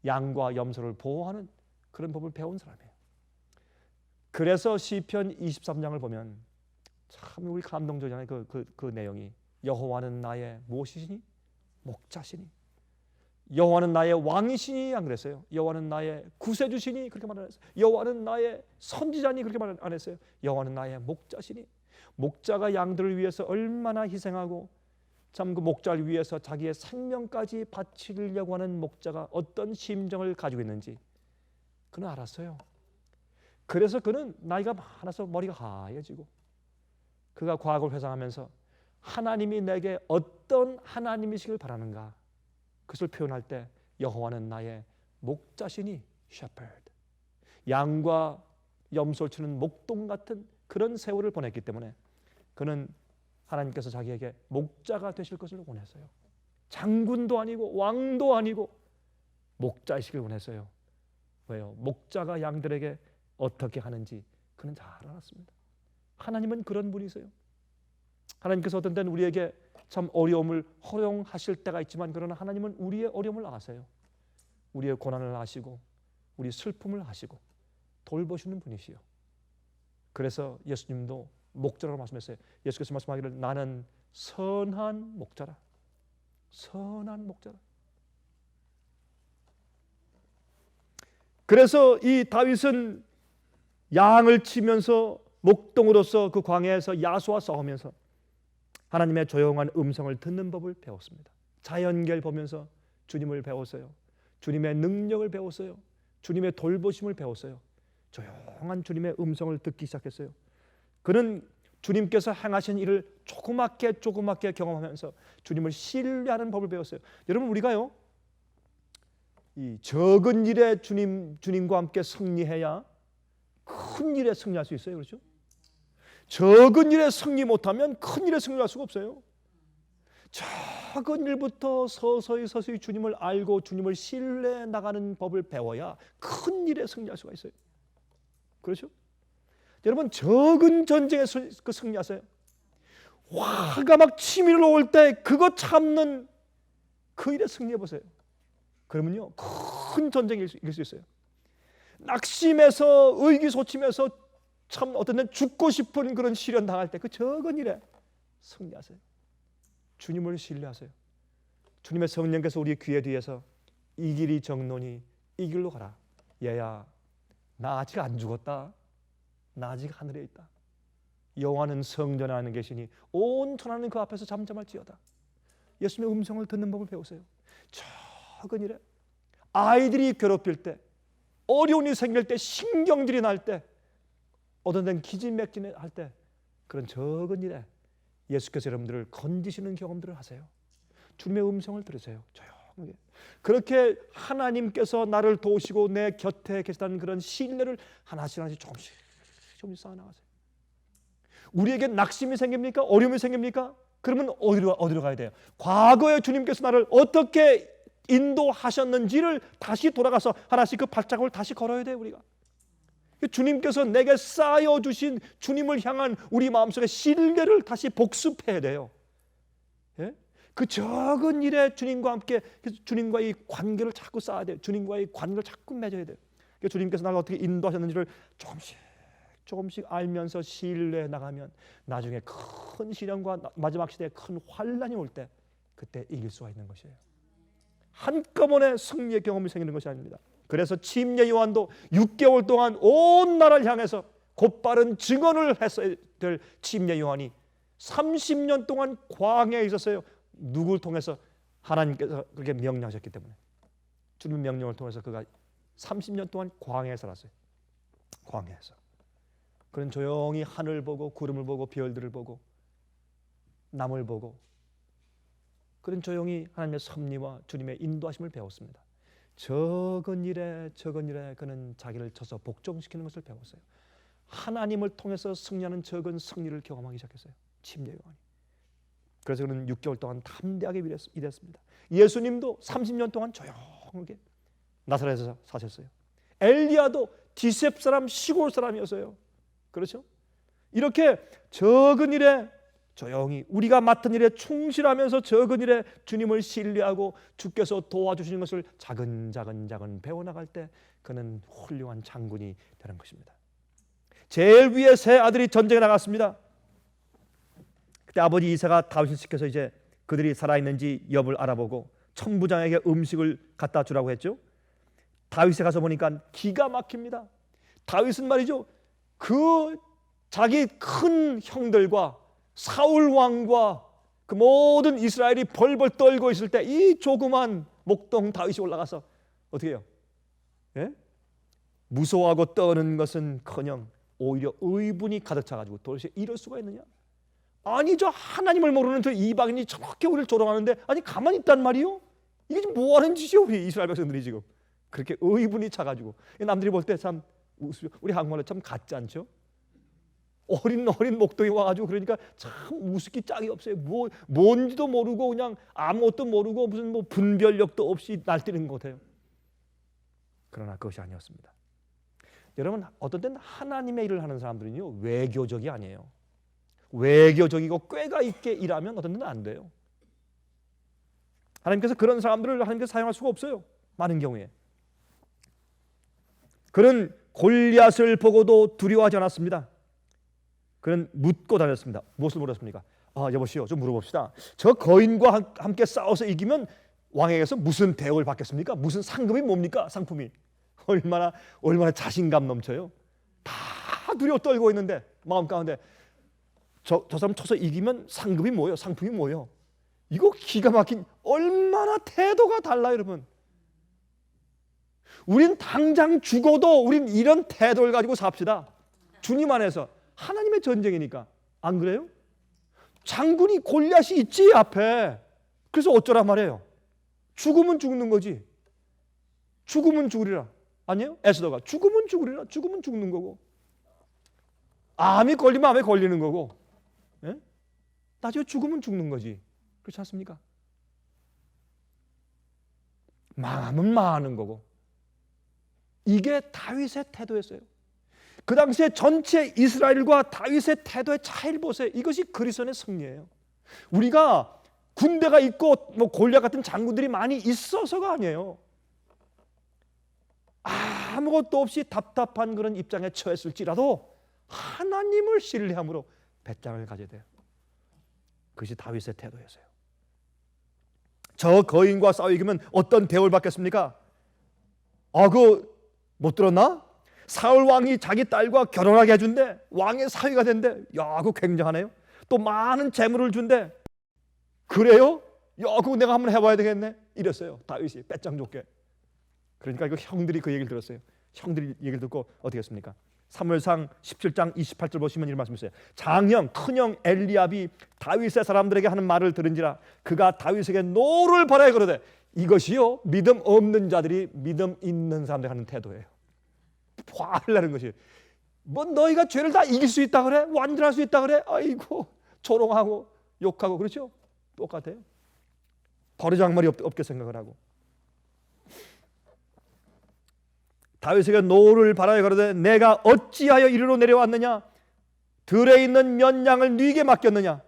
Speaker 1: 양과 염소를 보호하는 그런 법을 배운 사람이에요. 그래서 시편 23장을 보면 참 우리 감동적이잖아요. 그 내용이 여호와는 나의 무엇이시니? 목자시니. 여호와는 나의 왕이시니 안 그랬어요. 여호와는 나의 구세주시니 그렇게 말 안 했어요. 여호와는 나의 선지자니 그렇게 말 안 했어요. 여호와는 나의 목자시니. 목자가 양들을 위해서 얼마나 희생하고 참 그 목자를 위해서 자기의 생명까지 바치려고 하는 목자가 어떤 심정을 가지고 있는지 그는 알았어요. 그래서 그는 나이가 많아서 머리가 하얘지고 그가 과거를 회상하면서 하나님이 내게 어떤 하나님이시길 바라는가, 그것을 표현할 때 여호와는 나의 목자시니 shepherd, 양과 염소를 치는 목동 같은 그런 세월을 보냈기 때문에 그는 하나님께서 자기에게 목자가 되실 것을 원했어요. 장군도 아니고 왕도 아니고 목자이시길 원했어요. 왜요? 목자가 양들에게 어떻게 하는지 그는 잘 알았습니다. 하나님은 그런 분이세요. 하나님께서 어떤 때는 우리에게 참 어려움을 허용하실 때가 있지만 그러나 하나님은 우리의 어려움을 아세요. 우리의 고난을 아시고 우리 슬픔을 아시고 돌보시는 분이시요. 그래서 예수님도 목자라고 말씀했어요. 예수께서 말씀하기를 나는 선한 목자라. 선한 목자라. 그래서 이 다윗은 양을 치면서 목동으로서 그 광야에서 야수와 싸우면서 하나님의 조용한 음성을 듣는 법을 배웠습니다. 자연계를 보면서 주님을 배웠어요. 주님의 능력을 배웠어요. 주님의 돌보심을 배웠어요. 조용한 주님의 음성을 듣기 시작했어요. 그는 주님께서 행하신 일을 조그맣게 경험하면서 주님을 신뢰하는 법을 배웠어요. 여러분, 우리가요, 이 적은 일에 주님과 함께 승리해야 큰 일에 승리할 수 있어요. 그렇죠? 적은 일에 승리 못하면 큰 일에 승리할 수가 없어요. 작은 일부터 서서히 주님을 알고 주님을 신뢰해 나가는 법을 배워야 큰 일에 승리할 수가 있어요. 그렇죠? 여러분, 적은 전쟁에 승리하세요. 화가 막 치밀어 올 때 그거 참는 그 일에 승리해 보세요. 그러면요, 큰 전쟁을 이길 수 있어요. 낙심해서 의기소침해서 참 어떤 때 죽고 싶은 그런 시련 당할 때 그 적은 일에 승리하세요. 주님을 신뢰하세요. 주님의 성령께서 우리 귀에 뒤에서 이 길이 정론이 이 길로 가라. 얘야, 나 아직 안 죽었다. 나 아직 하늘에 있다. 여호와는 성전에 안에 계시니 온 천하는 그 앞에서 잠잠할지어다. 예수님의 음성을 듣는 법을 배우세요. 적은 일에 아이들이 괴롭힐 때, 어려운 일이 생길 때, 신경질이 날 때, 어떤 데는 기진맥진할 때, 그런 적은 일에 예수께서 여러분들을 건지시는 경험들을 하세요. 주님의 음성을 들으세요. 조용하게. 그렇게 하나님께서 나를 도우시고 내 곁에 계시다는 그런 신뢰를 하나씩 조금씩 쌓아나가세요. 우리에게 낙심이 생깁니까? 어려움이 생깁니까? 그러면 어디로 가야 돼요? 과거에 주님께서 나를 어떻게 인도하셨는지를 다시 돌아가서 하나씩 그 발자국을 다시 걸어야 돼요. 우리가 주님께서 내게 쌓여주신 주님을 향한 우리 마음속의 신뢰를 다시 복습해야 돼요. 예? 그 적은 일에 주님과 함께 주님과의 관계를 자꾸 쌓아야 돼요. 주님과의 관계를 자꾸 맺어야 돼요. 주님께서 나를 어떻게 인도하셨는지를 조금씩 알면서 신뢰해 나가면 나중에 큰 시련과 마지막 시대에 큰 환란이 올 때 그때 이길 수가 있는 것이에요. 한꺼번에 승리의 경험이 생기는 것이 아닙니다. 그래서 침례 요한도 6개월 동안 온 나라를 향해서 곧바른 증언을 했어야 될 침례 요한이 30년 동안 광야에 있었어요. 누구를 통해서? 하나님께서 그렇게 명령하셨기 때문에. 주님 명령을 통해서 그가 30년 동안 광야에 살았어요. 광야에서. 그는 조용히 하늘 보고 구름을 보고 별들을 보고 남을 보고 그는 조용히 하나님의 섭리와 주님의 인도하심을 배웠습니다. 적은 일에 그는 자기를 쳐서 복종시키는 것을 배웠어요. 하나님을 통해서 승리하는 적은 승리를 경험하기 시작했어요. 침례 요한이. 그래서 그는 6개월 동안 담대하게 일했습니다. 예수님도 30년 동안 조용하게 나사렛에서 사셨어요. 엘리야도 디셉 사람, 시골 사람이었어요. 그렇죠? 이렇게 적은 일에 조용히 우리가 맡은 일에 충실하면서 적은 일에 주님을 신뢰하고 주께서 도와주시는 것을 작은 배워나갈 때 그는 훌륭한 장군이 되는 것입니다. 제일 위에 세 아들이 전쟁에 나갔습니다. 그때 아버지 이사가 다윗을 시켜서 이제 그들이 살아있는지 여부를 알아보고 천부장에게 음식을 갖다 주라고 했죠. 다윗에 가서 보니까 기가 막힙니다. 다윗은 말이죠, 그 자기 큰 형들과 사울 왕과 그 모든 이스라엘이 벌벌 떨고 있을 때 이 조그만 목동 다윗이 올라가서 어떻게 해요? 예? 무서워하고 떠는 것은커녕 오히려 의분이 가득 차가지고 도대체 이럴 수가 있느냐? 아니, 저 하나님을 모르는 저 이방인이 저렇게 우리를 조롱하는데 아니 가만히 있단 말이요? 이게 지금 뭐 하는 짓이요? 우리 이스라엘 백성들이 지금 그렇게 의분이 차가지고 남들이 볼 때 참 우리 한국말로 참 같지 않죠? 어린 목동이 와가지고 그러니까 참 우습기 짝이 없어요. 뭔지도 모르고 그냥 아무것도 모르고 무슨 분별력도 없이 날뛰는 것 같아요. 그러나 그것이 아니었습니다. 여러분, 어떤 때는 하나님의 일을 하는 사람들은요 외교적이 아니에요. 외교적이고 꾀가 있게 일하면 어떤 때는 안 돼요. 하나님께서 그런 사람들을 하나님께서 사용할 수가 없어요. 많은 경우에 그는 골리앗을 보고도 두려워하지 않았습니다. 그는 묻고 다녔습니다. 무엇을 물었습니까? 여보시오, 좀 물어봅시다. 저 거인과 함께 싸워서 이기면 왕에게서 무슨 대우를 받겠습니까? 무슨 상금이 뭡니까? 상품이 얼마나 자신감 넘쳐요. 다 두려워 떨고 있는데 마음 가운데 저 사람 쳐서 이기면 상금이 뭐예요? 상품이 뭐예요? 이거 기가 막힌, 얼마나 태도가 달라요, 여러분. 우린 당장 죽어도 우린 이런 태도를 가지고 삽시다. 주님 안에서. 하나님의 전쟁이니까. 안 그래요? 장군이 골리앗이 있지 앞에. 그래서 어쩌란 말이에요? 죽으면 죽는 거지. 죽으면 죽으리라. 아니에요? 에스더가 죽으면 죽으리라. 죽으면 죽는 거고. 암이 걸리면 암에 걸리는 거고. 예? 나중에 죽으면 죽는 거지. 그렇지 않습니까? 망하면 망하는 거고. 이게 다윗의 태도였어요. 그 당시에 전체 이스라엘과 다윗의 태도의 차이를 보세요. 이것이 그리스도의 승리예요. 우리가 군대가 있고 골리앗 같은 장군들이 많이 있어서가 아니에요. 아무것도 없이 답답한 그런 입장에 처했을지라도 하나님을 신뢰함으로 배짱을 가져야 돼요. 그것이 다윗의 태도였어요. 저 거인과 싸워 이기면 어떤 대우를 받겠습니까? 그거 못 들었나? 사울 왕이 자기 딸과 결혼하게 해준대. 왕의 사위가 된대. 야, 그거 굉장하네요. 또 많은 재물을 준대. 그래요? 야, 그거 내가 한번 해봐야 되겠네. 이랬어요. 다윗이 빼짱 좋게. 그러니까 이거 형들이 그 얘기를 들었어요. 형들이 얘기를 듣고 어떻게 했습니까? 사무엘상 17장 28절 보시면 이런 말씀이 있어요. 장형 큰형 엘리압이 다윗의 사람들에게 하는 말을 들은지라 그가 다윗에게 노를 벌하여 그러되, 이것이요 믿음 없는 자들이 믿음 있는 사람들이 하는 태도예요. 화를 내는 것이, 너희가 죄를 다 이길 수 있다 그래? 완전할 수 있다 그래? 아이고, 조롱하고 욕하고. 그렇죠? 똑같아요. 버르장머리 없게 생각을 하고. 다윗에게 노를 바라여 가로되, 내가 어찌하여 이리로 내려왔느냐? 들에 있는 몇 양을 네게 맡겼느냐?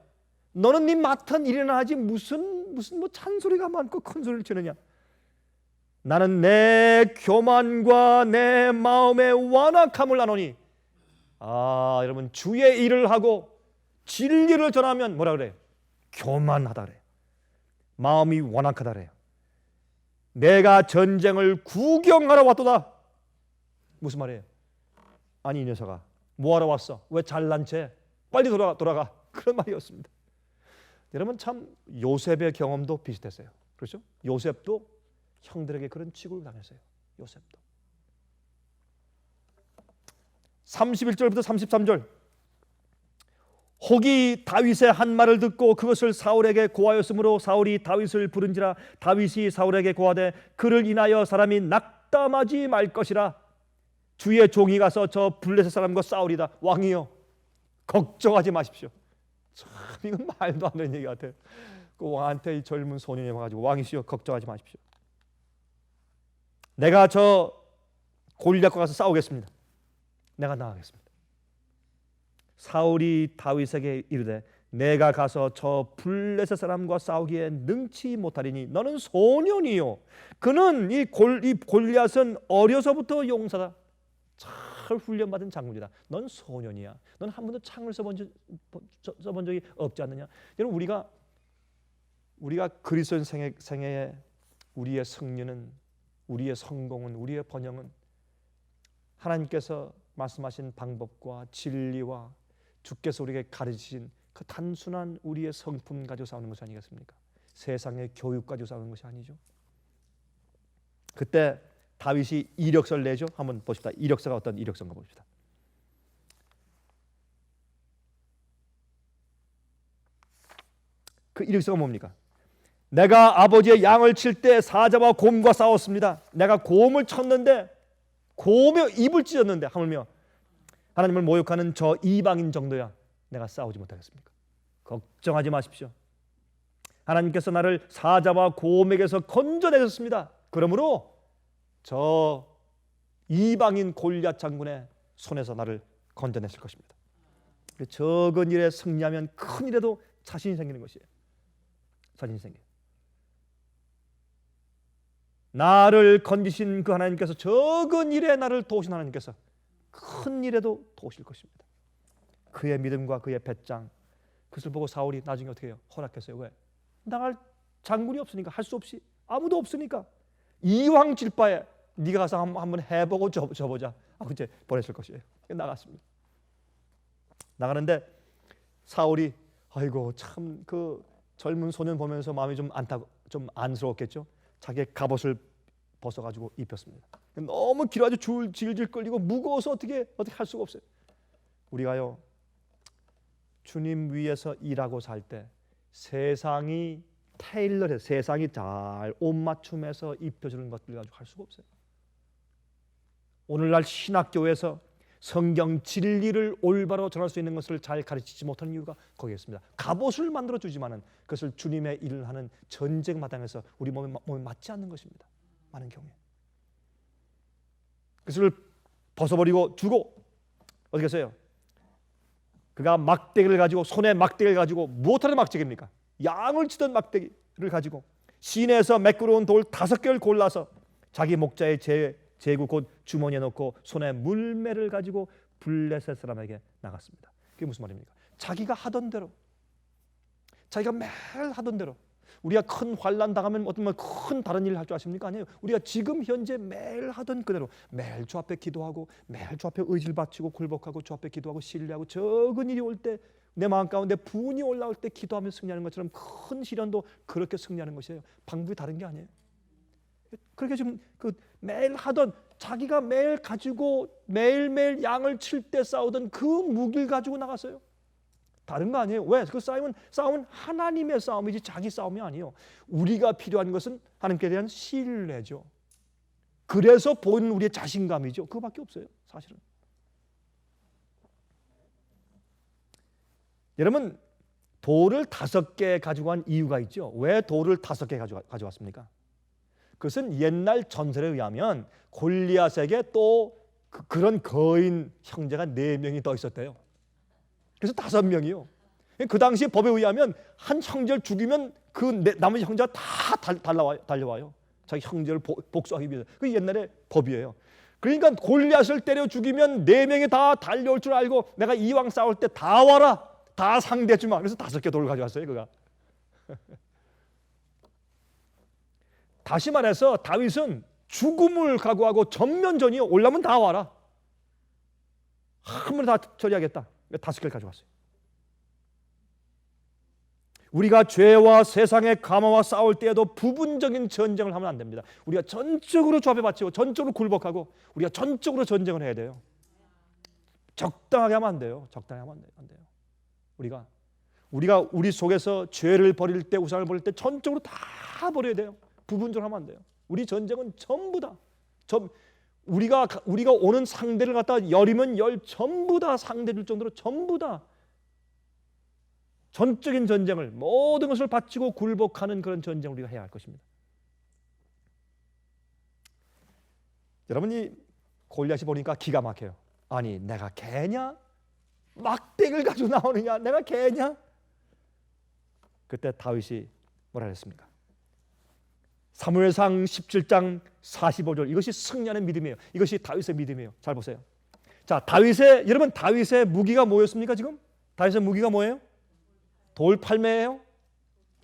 Speaker 1: 너는 네 맡은 일이나 하지 무슨 잔소리가 많고 큰 소리를 치느냐? 나는 내 교만과 내 마음의 완악함을 아노니. 여러분, 주의 일을 하고 진리를 전하면 뭐라 그래요? 교만하다 그래요. 마음이 완악하다 그래요. 내가 전쟁을 구경하러 왔도다. 무슨 말이에요? 아니, 이 녀석아, 뭐하러 왔어? 왜 잘난 채? 빨리 돌아가. 그런 말이었습니다. 여러분, 참 요셉의 경험도 비슷했어요. 그렇죠? 요셉도 형들에게 그런 취급을 당했어요. 요셉도. 31절부터 33절. 혹이 다윗의 한 말을 듣고 그것을 사울에게 고하였으므로 사울이 다윗을 부른지라. 다윗이 사울에게 고하되, 그를 인하여 사람이 낙담하지 말 것이라. 주의 종이 가서 저 블레셋 사람과 싸우리다. 왕이여, 걱정하지 마십시오. 참, 이건 말도 안 되는 얘기 같아요. 그 왕한테 이 젊은 소년이 와가지고, 왕이시여, 걱정하지 마십시오. 내가 저 골리앗과 가서 싸우겠습니다. 내가 나가겠습니다. 사울이 다윗에게 이르되, 내가 가서 저 블레셋 사람과 싸우기에 능치 못하리니 너는 소년이요. 그는 이 골리앗은 어려서부터 용사다. 잘 훈련받은 장군이다. 넌 소년이야. 넌 한 번도 창을 써본 적이 없지 않느냐? 여러분, 우리가 그리스도 생애에 우리의 승리는, 우리의 성공은, 우리의 번영은 하나님께서 말씀하신 방법과 진리와 주께서 우리에게 가르치신 그 단순한 우리의 성품 가지고 싸우는 것이 아니겠습니까? 세상의 교육 가지고 싸우는 것이 아니죠. 그때 다윗이 이력서를 내죠. 한번 보십시다. 이력서가 어떤 이력서인가 봅시다. 그 이력서가 뭡니까? 내가 아버지의 양을 칠 때 사자와 곰과 싸웠습니다. 내가 곰을 쳤는데, 곰의 입을 찢었는데, 하물며 하나님을 모욕하는 저 이방인 정도야 내가 싸우지 못하겠습니까? 걱정하지 마십시오. 하나님께서 나를 사자와 곰에게서 건져내셨습니다. 그러므로 저 이방인 골리앗 장군의 손에서 나를 건져내실 것입니다. 적은 일에 승리하면 큰 일에도 자신이 생기는 것이에요. 자신이 생겨요. 나를 건지신 그 하나님께서 적은 일에 나를 도우신 하나님께서 큰 일에도 도우실 것입니다. 그의 믿음과 그의 배짱, 그것을 보고 사울이 나중에 어떻게 해요? 허락했어요. 왜? 나갈 장군이 없으니까, 할 수 없이, 아무도 없으니까 이왕 질 바에 네가 가서 한번 해보고 줘보자 하고 이제 보냈을 것이에요. 나갔습니다. 나가는데 사울이 아이고 참 그 젊은 소년 보면서 마음이 좀 안쓰러웠겠죠. 자기의 갑옷을 벗어가지고 입혔습니다. 너무 길어가지고 질질 끌리고 무거워서 어떻게 할 수가 없어요. 우리가요 주님 위에서 일하고 살 때 세상이 테일러해서 세상이 잘 옷 맞춤해서 입혀주는 것들 가지고 할 수가 없어요. 오늘날 신학교에서 성경 진리를 올바로 전할 수 있는 것을 잘 가르치지 못하는 이유가 거기에 있습니다. 갑옷을 만들어 주지만은 그것을 주님의 일을 하는 전쟁 마당에서 우리 몸에 맞지 않는 것입니다. 많은 경우에 그것을 벗어버리고 주고 어떻게 했어요? 그가 막대기를 가지고 손에 막대기를 가지고 무엇하는 막대기입니까? 양을 치던 막대기를 가지고 시내에서 매끄러운 돌 5개를 골라서 자기 목자의 제구 곧 주머니에 넣고 손에 물매를 가지고 블레셋 사람에게 나갔습니다. 그게 무슨 말입니까? 자기가 하던 대로, 자기가 매일 하던 대로. 우리가 큰 환난 당하면 어떤 큰 다른 일을 할 줄 아십니까? 아니에요. 우리가 지금 현재 매일 하던 그대로 매일 주 앞에 기도하고 매일 주 앞에 의지를 바치고 굴복하고 주 앞에 기도하고 신뢰하고 적은 일이 올 때 내 마음 가운데 분이 올라올 때 기도하며 승리하는 것처럼 큰 시련도 그렇게 승리하는 것이에요. 방법이 다른 게 아니에요. 그렇게 지금 그 매일 하던 자기가 매일 가지고 매일매일 양을 칠 때 싸우던 그 무기를 가지고 나갔어요. 다른 거 아니에요. 왜? 그 싸움은 하나님의 싸움이지 자기 싸움이 아니에요. 우리가 필요한 것은 하나님께 대한 신뢰죠. 그래서 보이는 우리의 자신감이죠. 그거밖에 없어요. 사실은. 여러분 돌을 5개 가지고 간 이유가 있죠. 왜 돌을 5개 가져왔습니까? 그것은 옛날 전설에 의하면 골리앗에게 또 그런 거인 형제가 4명이 더 있었대요. 그래서 5명이요. 그 당시 법에 의하면 한 형제를 죽이면 그 나머지 형제가 다 달려와요. 자기 형제를 복수하기 위해서. 그게 옛날의 법이에요. 그러니까 골리앗을 때려 죽이면 4명이 다 달려올 줄 알고 내가 이왕 싸울 때 다 와라. 다 상대해주마. 그래서 5개 돌을 가져왔어요. 그가. 다시 말해서 다윗은 죽음을 각오하고 전면전이요. 올라면 다 와라. 한 번에 다 처리하겠다. 5개를 가져왔어요. 우리가 죄와 세상의 감화와 싸울 때에도 부분적인 전쟁을 하면 안 됩니다. 우리가 전적으로 조합에 바치고 전적으로 굴복하고 우리가 전적으로 전쟁을 해야 돼요. 적당하게 하면 안 돼요. 적당하게 하면 안 돼요. 우리가 우리 속에서 죄를 버릴 때 우상을 버릴 때 전적으로 다 버려야 돼요. 부분적으로 하면 안 돼요. 우리 전쟁은 전부 다 우리가 오는 상대를 갖다 열이면 열 전부 다 상대줄 정도로 전부 다 전적인 전쟁을 모든 것을 바치고 굴복하는 그런 전쟁을 우리가 해야 할 것입니다. 여러분이 골리앗이 보니까 기가 막혀요. 아니 내가 개냐? 막대기를 가지고 나오느냐? 내가 개냐? 그때 다윗이 뭐라 했습니까? 사무엘상 17장 45절 이것이 승리하는 믿음이에요. 이것이 다윗의 믿음이에요. 잘 보세요. 자, 여러분 다윗의 무기가 뭐였습니까? 지금 다윗의 무기가 뭐예요? 돌팔매예요?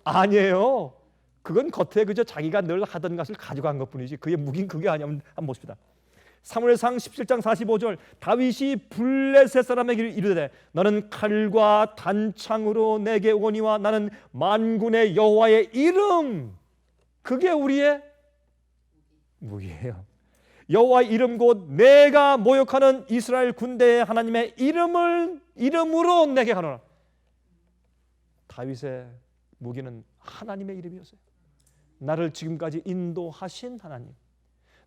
Speaker 1: 아니에요. 그건 겉에 그저 자기가 늘 하던 것을 가져간 것뿐이지 그의 무기는 그게 아니야. 한번 봅시다. 사무엘상 17장 45절 다윗이 블레셋 사람에게 이르되 너는 칼과 단창으로 내게 오거니와 나는 만군의 여호와의 이름 그게 우리의 무기예요. 여호와의 이름 곧 내가 모욕하는 이스라엘 군대의 하나님의 이름으로 내게 하노라. 다윗의 무기는 하나님의 이름이었어요. 나를 지금까지 인도하신 하나님,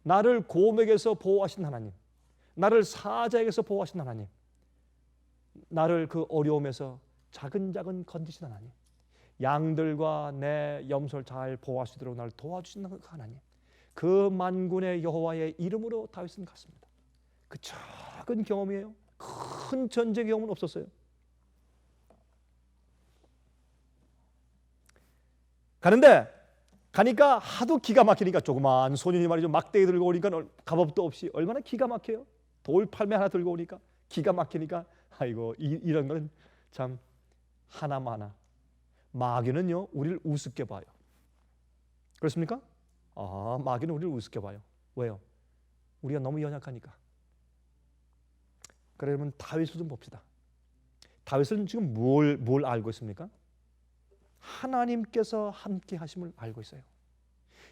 Speaker 1: 나를 고맥에서 보호하신 하나님, 나를 사자에게서 보호하신 하나님, 나를 그 어려움에서 차근차근 건지신 하나님, 양들과 내 염소를 잘 보호할 수 있도록 나를 도와주시는 그 하나님, 그 만군의 여호와의 이름으로 다윗은 갔습니다. 그 작은 경험이에요. 큰 전쟁 경험은 없었어요. 가는데 가니까 하도 기가 막히니까 조그만 소년이 말이죠. 막대기 들고 오니까 값업도 없이 얼마나 기가 막혀요. 돌팔매 하나 들고 오니까 기가 막히니까 아이고 이런 거는 참 하나마나. 마귀는요 우리를 우습게 봐요. 그렇습니까? 마귀는 우리를 우습게 봐요. 왜요? 우리가 너무 연약하니까. 그러면 다윗을 좀 봅시다. 다윗은 지금 뭘 알고 있습니까? 하나님께서 함께 하심을 알고 있어요.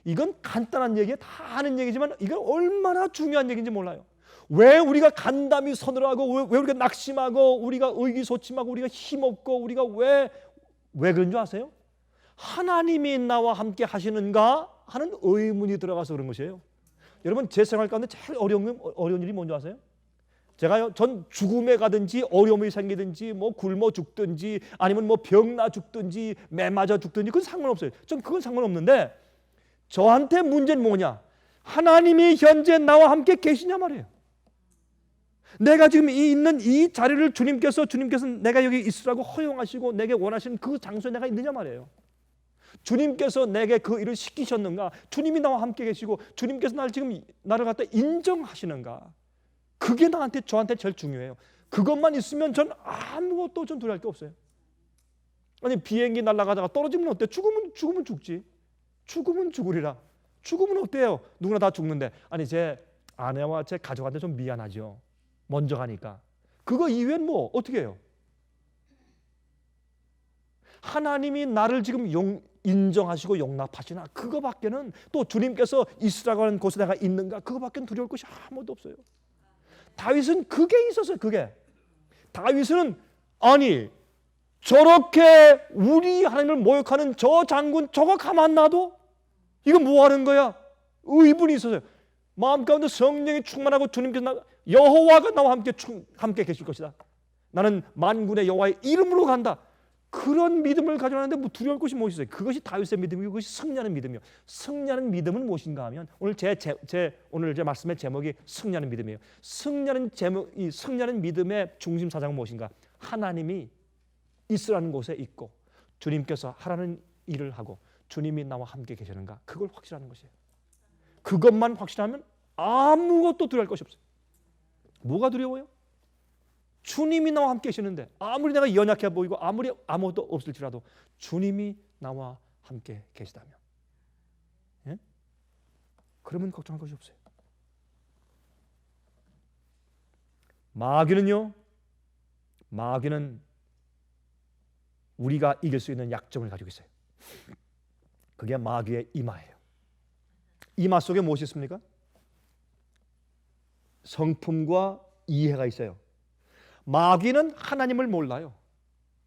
Speaker 1: 이건 간단한 얘기에 다 아는 얘기지만 이건 얼마나 중요한 얘기인지 몰라요. 왜 우리가 간담이 서늘하고 왜 우리가 낙심하고 우리가 의기소침하고 우리가 힘없고 우리가 왜 그런 줄 아세요? 하나님이 나와 함께 하시는가 하는 의문이 들어가서 그런 것이에요. 여러분 제 생활 가운데 제일 어려운 일이 뭔지 아세요? 제가요 전 죽음에 가든지 어려움이 생기든지 뭐 굶어 죽든지 아니면 뭐 병나 죽든지 매 맞아 죽든지 그건 상관없어요. 전 그건 상관없는데 저한테 문제는 뭐냐? 하나님이 현재 나와 함께 계시냐 말이에요. 내가 지금 있는 이 자리를 주님께서 내가 여기 있으라고 허용하시고 내게 원하시는 그 장소에 내가 있느냐 말이에요. 주님께서 내게 그 일을 시키셨는가? 주님이 나와 함께 계시고 주님께서 나를 갖다 인정하시는가? 그게 저한테 제일 중요해요. 그것만 있으면 전 아무것도 전 두려울 게 없어요. 아니 비행기 날아가다가 떨어지면 어때? 죽으면 죽지. 죽으면 죽으리라. 죽으면 어때요? 누구나 다 죽는데. 아니 제 아내와 제 가족한테 좀 미안하죠. 먼저 가니까. 그거 이외엔 뭐 어떻게 해요? 하나님이 나를 지금 인정하시고 용납하시나 그거밖에는 또 주님께서 있으라고 하는 곳에 내가 있는가 그거밖에는 두려울 것이 아무것도 없어요. 다윗은 그게 있었어요. 그게 다윗은 아니 저렇게 우리 하나님을 모욕하는 저 장군 저거 가만 놔도 이거 뭐 하는 거야? 의분이 있었어요. 마음 가운데 성령이 충만하고 주님께서 여호와가 나와 함께 계실 것이다. 나는 만군의 여호와의 이름으로 간다. 그런 믿음을 가져가는데 뭐 두려울 것이 무엇이 있어요? 그것이 다윗의 믿음이고 그것이 승리하는 믿음이요. 승리하는 믿음은 무엇인가 하면 오늘 오늘 제 말씀의 제목이 승리하는 믿음이에요. 승리하는 믿음의 중심 사상은 무엇인가? 하나님이 있으라는 곳에 있고 주님께서 하라는 일을 하고 주님이 나와 함께 계시는가? 그걸 확실하는 것이에요. 그것만 확실하면 아무것도 두려울 것이 없어요. 뭐가 두려워요? 주님이 나와 함께 계시는데 아무리 내가 연약해 보이고 아무리 아무것도 없을지라도 주님이 나와 함께 계시다면 예? 그러면 걱정할 것이 없어요. 마귀는 우리가 이길 수 있는 약점을 가지고 있어요. 그게 마귀의 이마예요. 이마 속에 무엇이 있습니까? 성품과 이해가 있어요. 마귀는 하나님을 몰라요.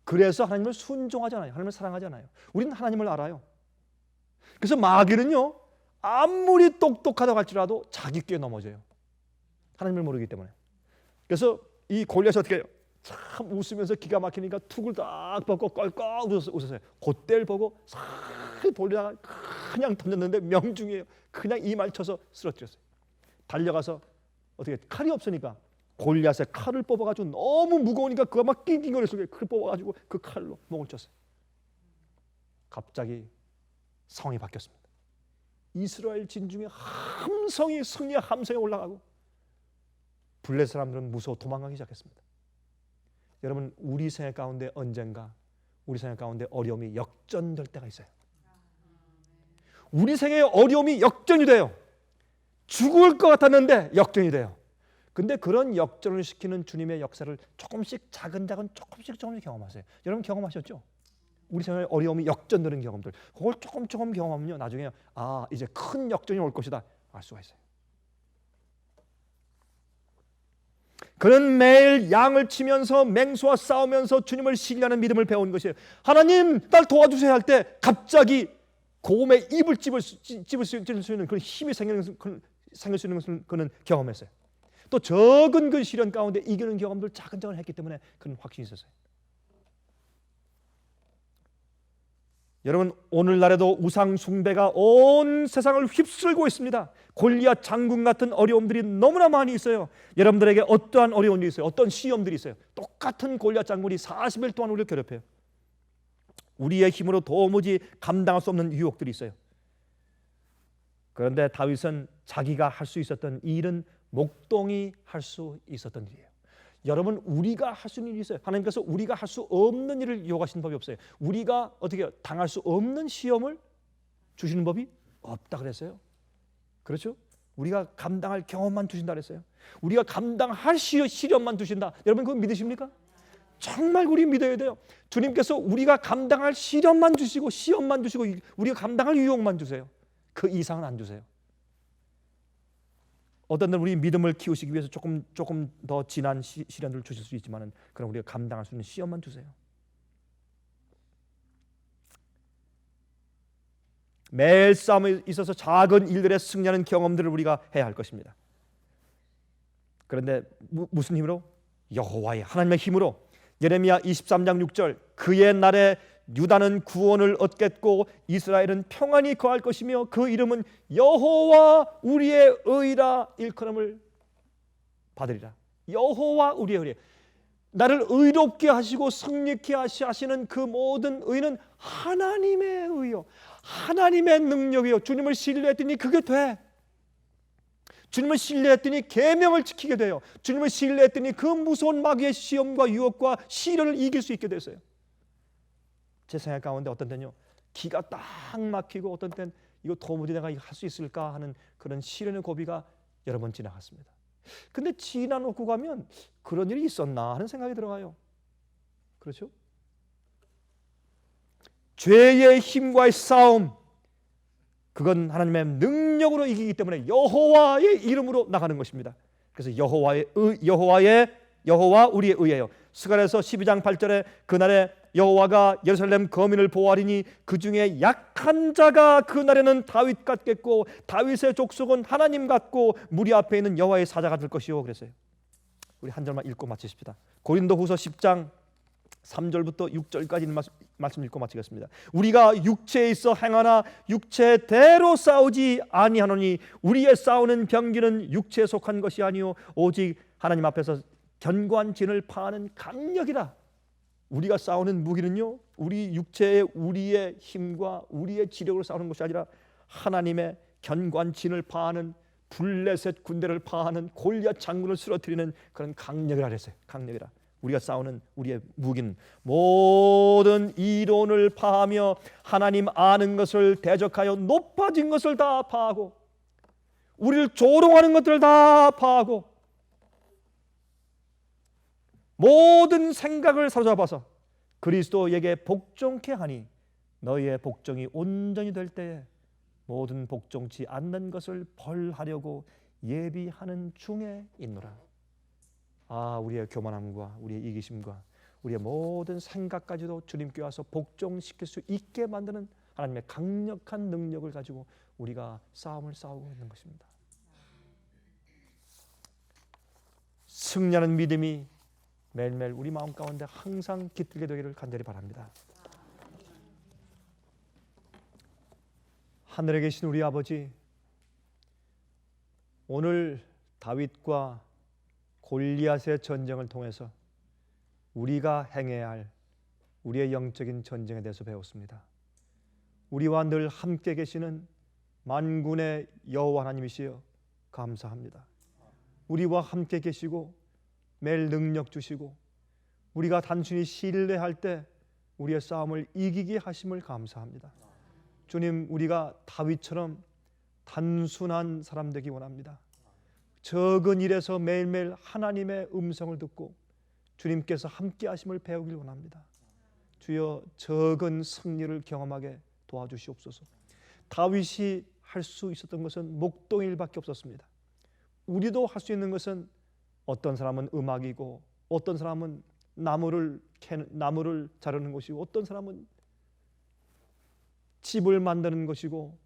Speaker 1: 그래서 하나님을 순종하잖아요. 하나님을 사랑하잖아요. 우리는 하나님을 알아요. 그래서 마귀는요 아무리 똑똑하다고 할지라도 자기 꾀에 넘어져요. 하나님을 모르기 때문에. 그래서 이 골리앗이 어떻게 해요? 참 웃으면서 기가 막히니까 툭을 딱 벗고 껄껄 웃었어요. 그때를 보고 싹 돌리다가 그냥 던졌는데 명중이에요. 그냥 이마를 쳐서 쓰러뜨렸어요. 달려가서 어떻게 칼이 없으니까 골리앗의 칼을 뽑아가지고 너무 무거우니까 그거 막 낑낑거려서 칼 뽑아가지고 그 칼로 목을 쳤어요. 갑자기 상황이 바뀌었습니다. 이스라엘 진중에 승리의 함성이 올라가고 블레셋 사람들은 무서워 도망가기 시작했습니다. 여러분 우리 생애 가운데 언젠가 우리 생애 가운데 어려움이 역전될 때가 있어요. 우리 생애의 어려움이 역전이 돼요. 죽을 것 같았는데 역전이 돼요. 근데 그런 역전을 시키는 주님의 역사를 조금씩 조금씩 경험하세요. 여러분 경험하셨죠? 우리 생활에 어려움이 역전되는 경험들. 그걸 조금 경험하면요. 나중에 이제 큰 역전이 올 것이다. 알 수가 있어요. 그는 매일 양을 치면서 맹수와 싸우면서 주님을 신뢰하는 믿음을 배운 것이에요. 하나님 날 도와주세요 할 때 갑자기 고음에 입을 찝을 수 있는 그런 힘이 생길 수 있는 것을 그는 경험했어요. 또 적은 그 시련 가운데 이기는 경험들 차근차근 했기 때문에 그는 확신이 있었어요. 여러분 오늘날에도 우상 숭배가 온 세상을 휩쓸고 있습니다. 골리앗 장군 같은 어려움들이 너무나 많이 있어요. 여러분들에게 어떠한 어려움이 있어요? 어떤 시험들이 있어요? 똑같은 골리앗 장군이 40일 동안 우리를 괴롭혀요. 우리의 힘으로 도무지 감당할 수 없는 유혹들이 있어요. 그런데 다윗은 자기가 할 수 있었던 일은 목동이 할 수 있었던 일이에요. 여러분, 우리가 할 수 있는 일이 있어요. 하나님께서 우리가 할 수 없는 일을 요구하시는 법이 없어요. 우리가 어떻게 당할 수 없는 시험을 주시는 법이 없다 그랬어요. 그렇죠? 우리가 감당할 경험만 주신다 그랬어요. 우리가 감당할 시련만 주신다. 여러분, 그거 믿으십니까? 정말 우리 믿어야 돼요. 주님께서 우리가 감당할 시련만 주시고 시험만 주시고 우리가 감당할 유혹만 주세요. 그 이상은 안 주세요. 어떤 때는 우리 믿음을 키우시기 위해서 조금 더 진한 시련을 주실 수 있지만은 그럼 우리가 감당할 수 있는 시험만 주세요. 매일 싸움에 있어서 작은 일들에 승리하는 경험들을 우리가 해야 할 것입니다. 그런데 무슨 힘으로? 여호와의 하나님의 힘으로. 예레미야 23장 6절 그의 날에 유다는 구원을 얻겠고 이스라엘은 평안히 거할 것이며 그 이름은 여호와 우리의 의라 일컬음을 받으리라. 여호와 우리의 의. 나를 의롭게 하시고 승리케 하시는 그 모든 의는 하나님의 의요, 하나님의 능력이요. 주님을 신뢰했더니 그게 돼. 주님을 신뢰했더니 계명을 지키게 돼요. 주님을 신뢰했더니 그 무서운 마귀의 시험과 유혹과 시련을 이길 수 있게 됐어요. 제 생각 가운데 어떤 때는요, 기가 딱 막히고 어떤 때는 이거 도무지 내가 할 수 있을까 하는 그런 시련의 고비가 여러 번 지나갔습니다. 근데 지나놓고 가면 그런 일이 있었나 하는 생각이 들어가요. 그렇죠? 죄의 힘과의 싸움, 그건 하나님의 능력으로 이기기 때문에 여호와의 이름으로 나가는 것입니다. 그래서 여호와 우리의 의예요. 스가랴서 12장 8절에 그날에 여호와가 예루살렘 거민을 보호하리니 그 중에 약한 자가 그날에는 다윗 같겠고 다윗의 족속은 하나님 같고 무리 앞에 있는 여호와의 사자가 될 것이요 그랬어요. 우리 한 절만 읽고 마치십시다. 고린도후서 10장 3절부터 6절까지 있는 말씀 읽고 마치겠습니다. 우리가 육체에 있어 행하나 육체대로 싸우지 아니하노니 우리의 싸우는 병기는 육체에 속한 것이 아니요 오직 하나님 앞에서 견고한 진을 파하는 강력이라. 우리가 싸우는 무기는요, 우리 육체의 우리의 힘과 우리의 지력으로 싸우는 것이 아니라 하나님의 견고한 진을 파하는, 블레셋 군대를 파하는, 골리앗 장군을 쓰러뜨리는 그런 강력이라 그랬어요. 강력이라. 우리가 싸우는 우리의 무기는 모든 이론을 파하며 하나님 아는 것을 대적하여 높아진 것을 다 파하고 우리를 조롱하는 것들을 다 파하고 모든 생각을 사로잡아서 그리스도에게 복종케 하니 너희의 복종이 온전히 될 때에 모든 복종치 않는 것을 벌하려고 예비하는 중에 있노라. 우리의 교만함과 우리의 이기심과 우리의 모든 생각까지도 주님께 와서 복종시킬 수 있게 만드는 하나님의 강력한 능력을 가지고 우리가 싸움을 싸우고 있는 것입니다. 승리하는 믿음이 매일매일 우리 마음 가운데 항상 깃들게 되기를 간절히 바랍니다. 하늘에 계신 우리 아버지, 오늘 다윗과 골리앗의 전쟁을 통해서 우리가 행해야 할 우리의 영적인 전쟁에 대해서 배웠습니다. 우리와 늘 함께 계시는 만군의 여호와 하나님이시여 감사합니다. 우리와 함께 계시고 매일 능력 주시고 우리가 단순히 신뢰할 때 우리의 싸움을 이기게 하심을 감사합니다. 주님, 우리가 다윗처럼 단순한 사람 되기 원합니다. 적은 일에서 매일매일 하나님의 음성을 듣고 주님께서 함께 하심을 배우길 원합니다. 주여, 적은 승리를 경험하게 도와주시옵소서. 다윗이 할 수 있었던 것은 목동일밖에 없었습니다. 우리도 할 수 있는 것은 어떤 사람은 음악이고 어떤 사람은 나무를 자르는 것이고 어떤 사람은 집을 만드는 것이고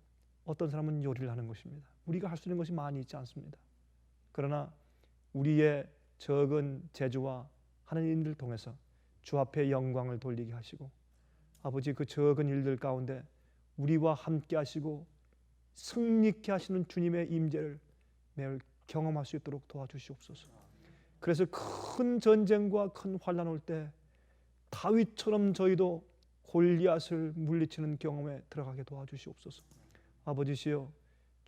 Speaker 1: 어떤 사람은 요리를 하는 것입니다. 우리가 할 수 있는 것이 많이 있지 않습니다. 그러나 우리의 적은 재주와 하는 일을 통해서 주 앞에 영광을 돌리게 하시고 아버지, 그 적은 일들 가운데 우리와 함께 하시고 승리케 하시는 주님의 임재를 매일 경험할 수 있도록 도와주시옵소서. 그래서 큰 전쟁과 큰 환난 올 때 다윗처럼 저희도 골리앗을 물리치는 경험에 들어가게 도와주시옵소서. 아버지시여,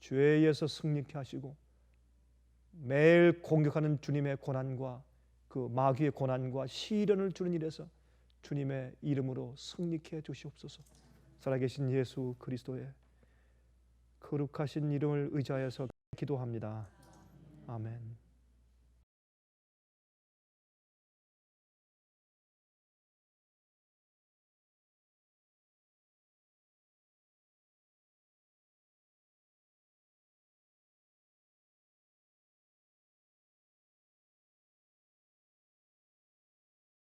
Speaker 1: 죄에 의해서 승리케 하시고 매일 공격하는 주님의 고난과 그 마귀의 고난과 시련을 주는 일에서 주님의 이름으로 승리케 해 주시옵소서. 살아계신 예수 그리스도의 거룩하신 이름을 의지하여서 기도합니다. 아멘.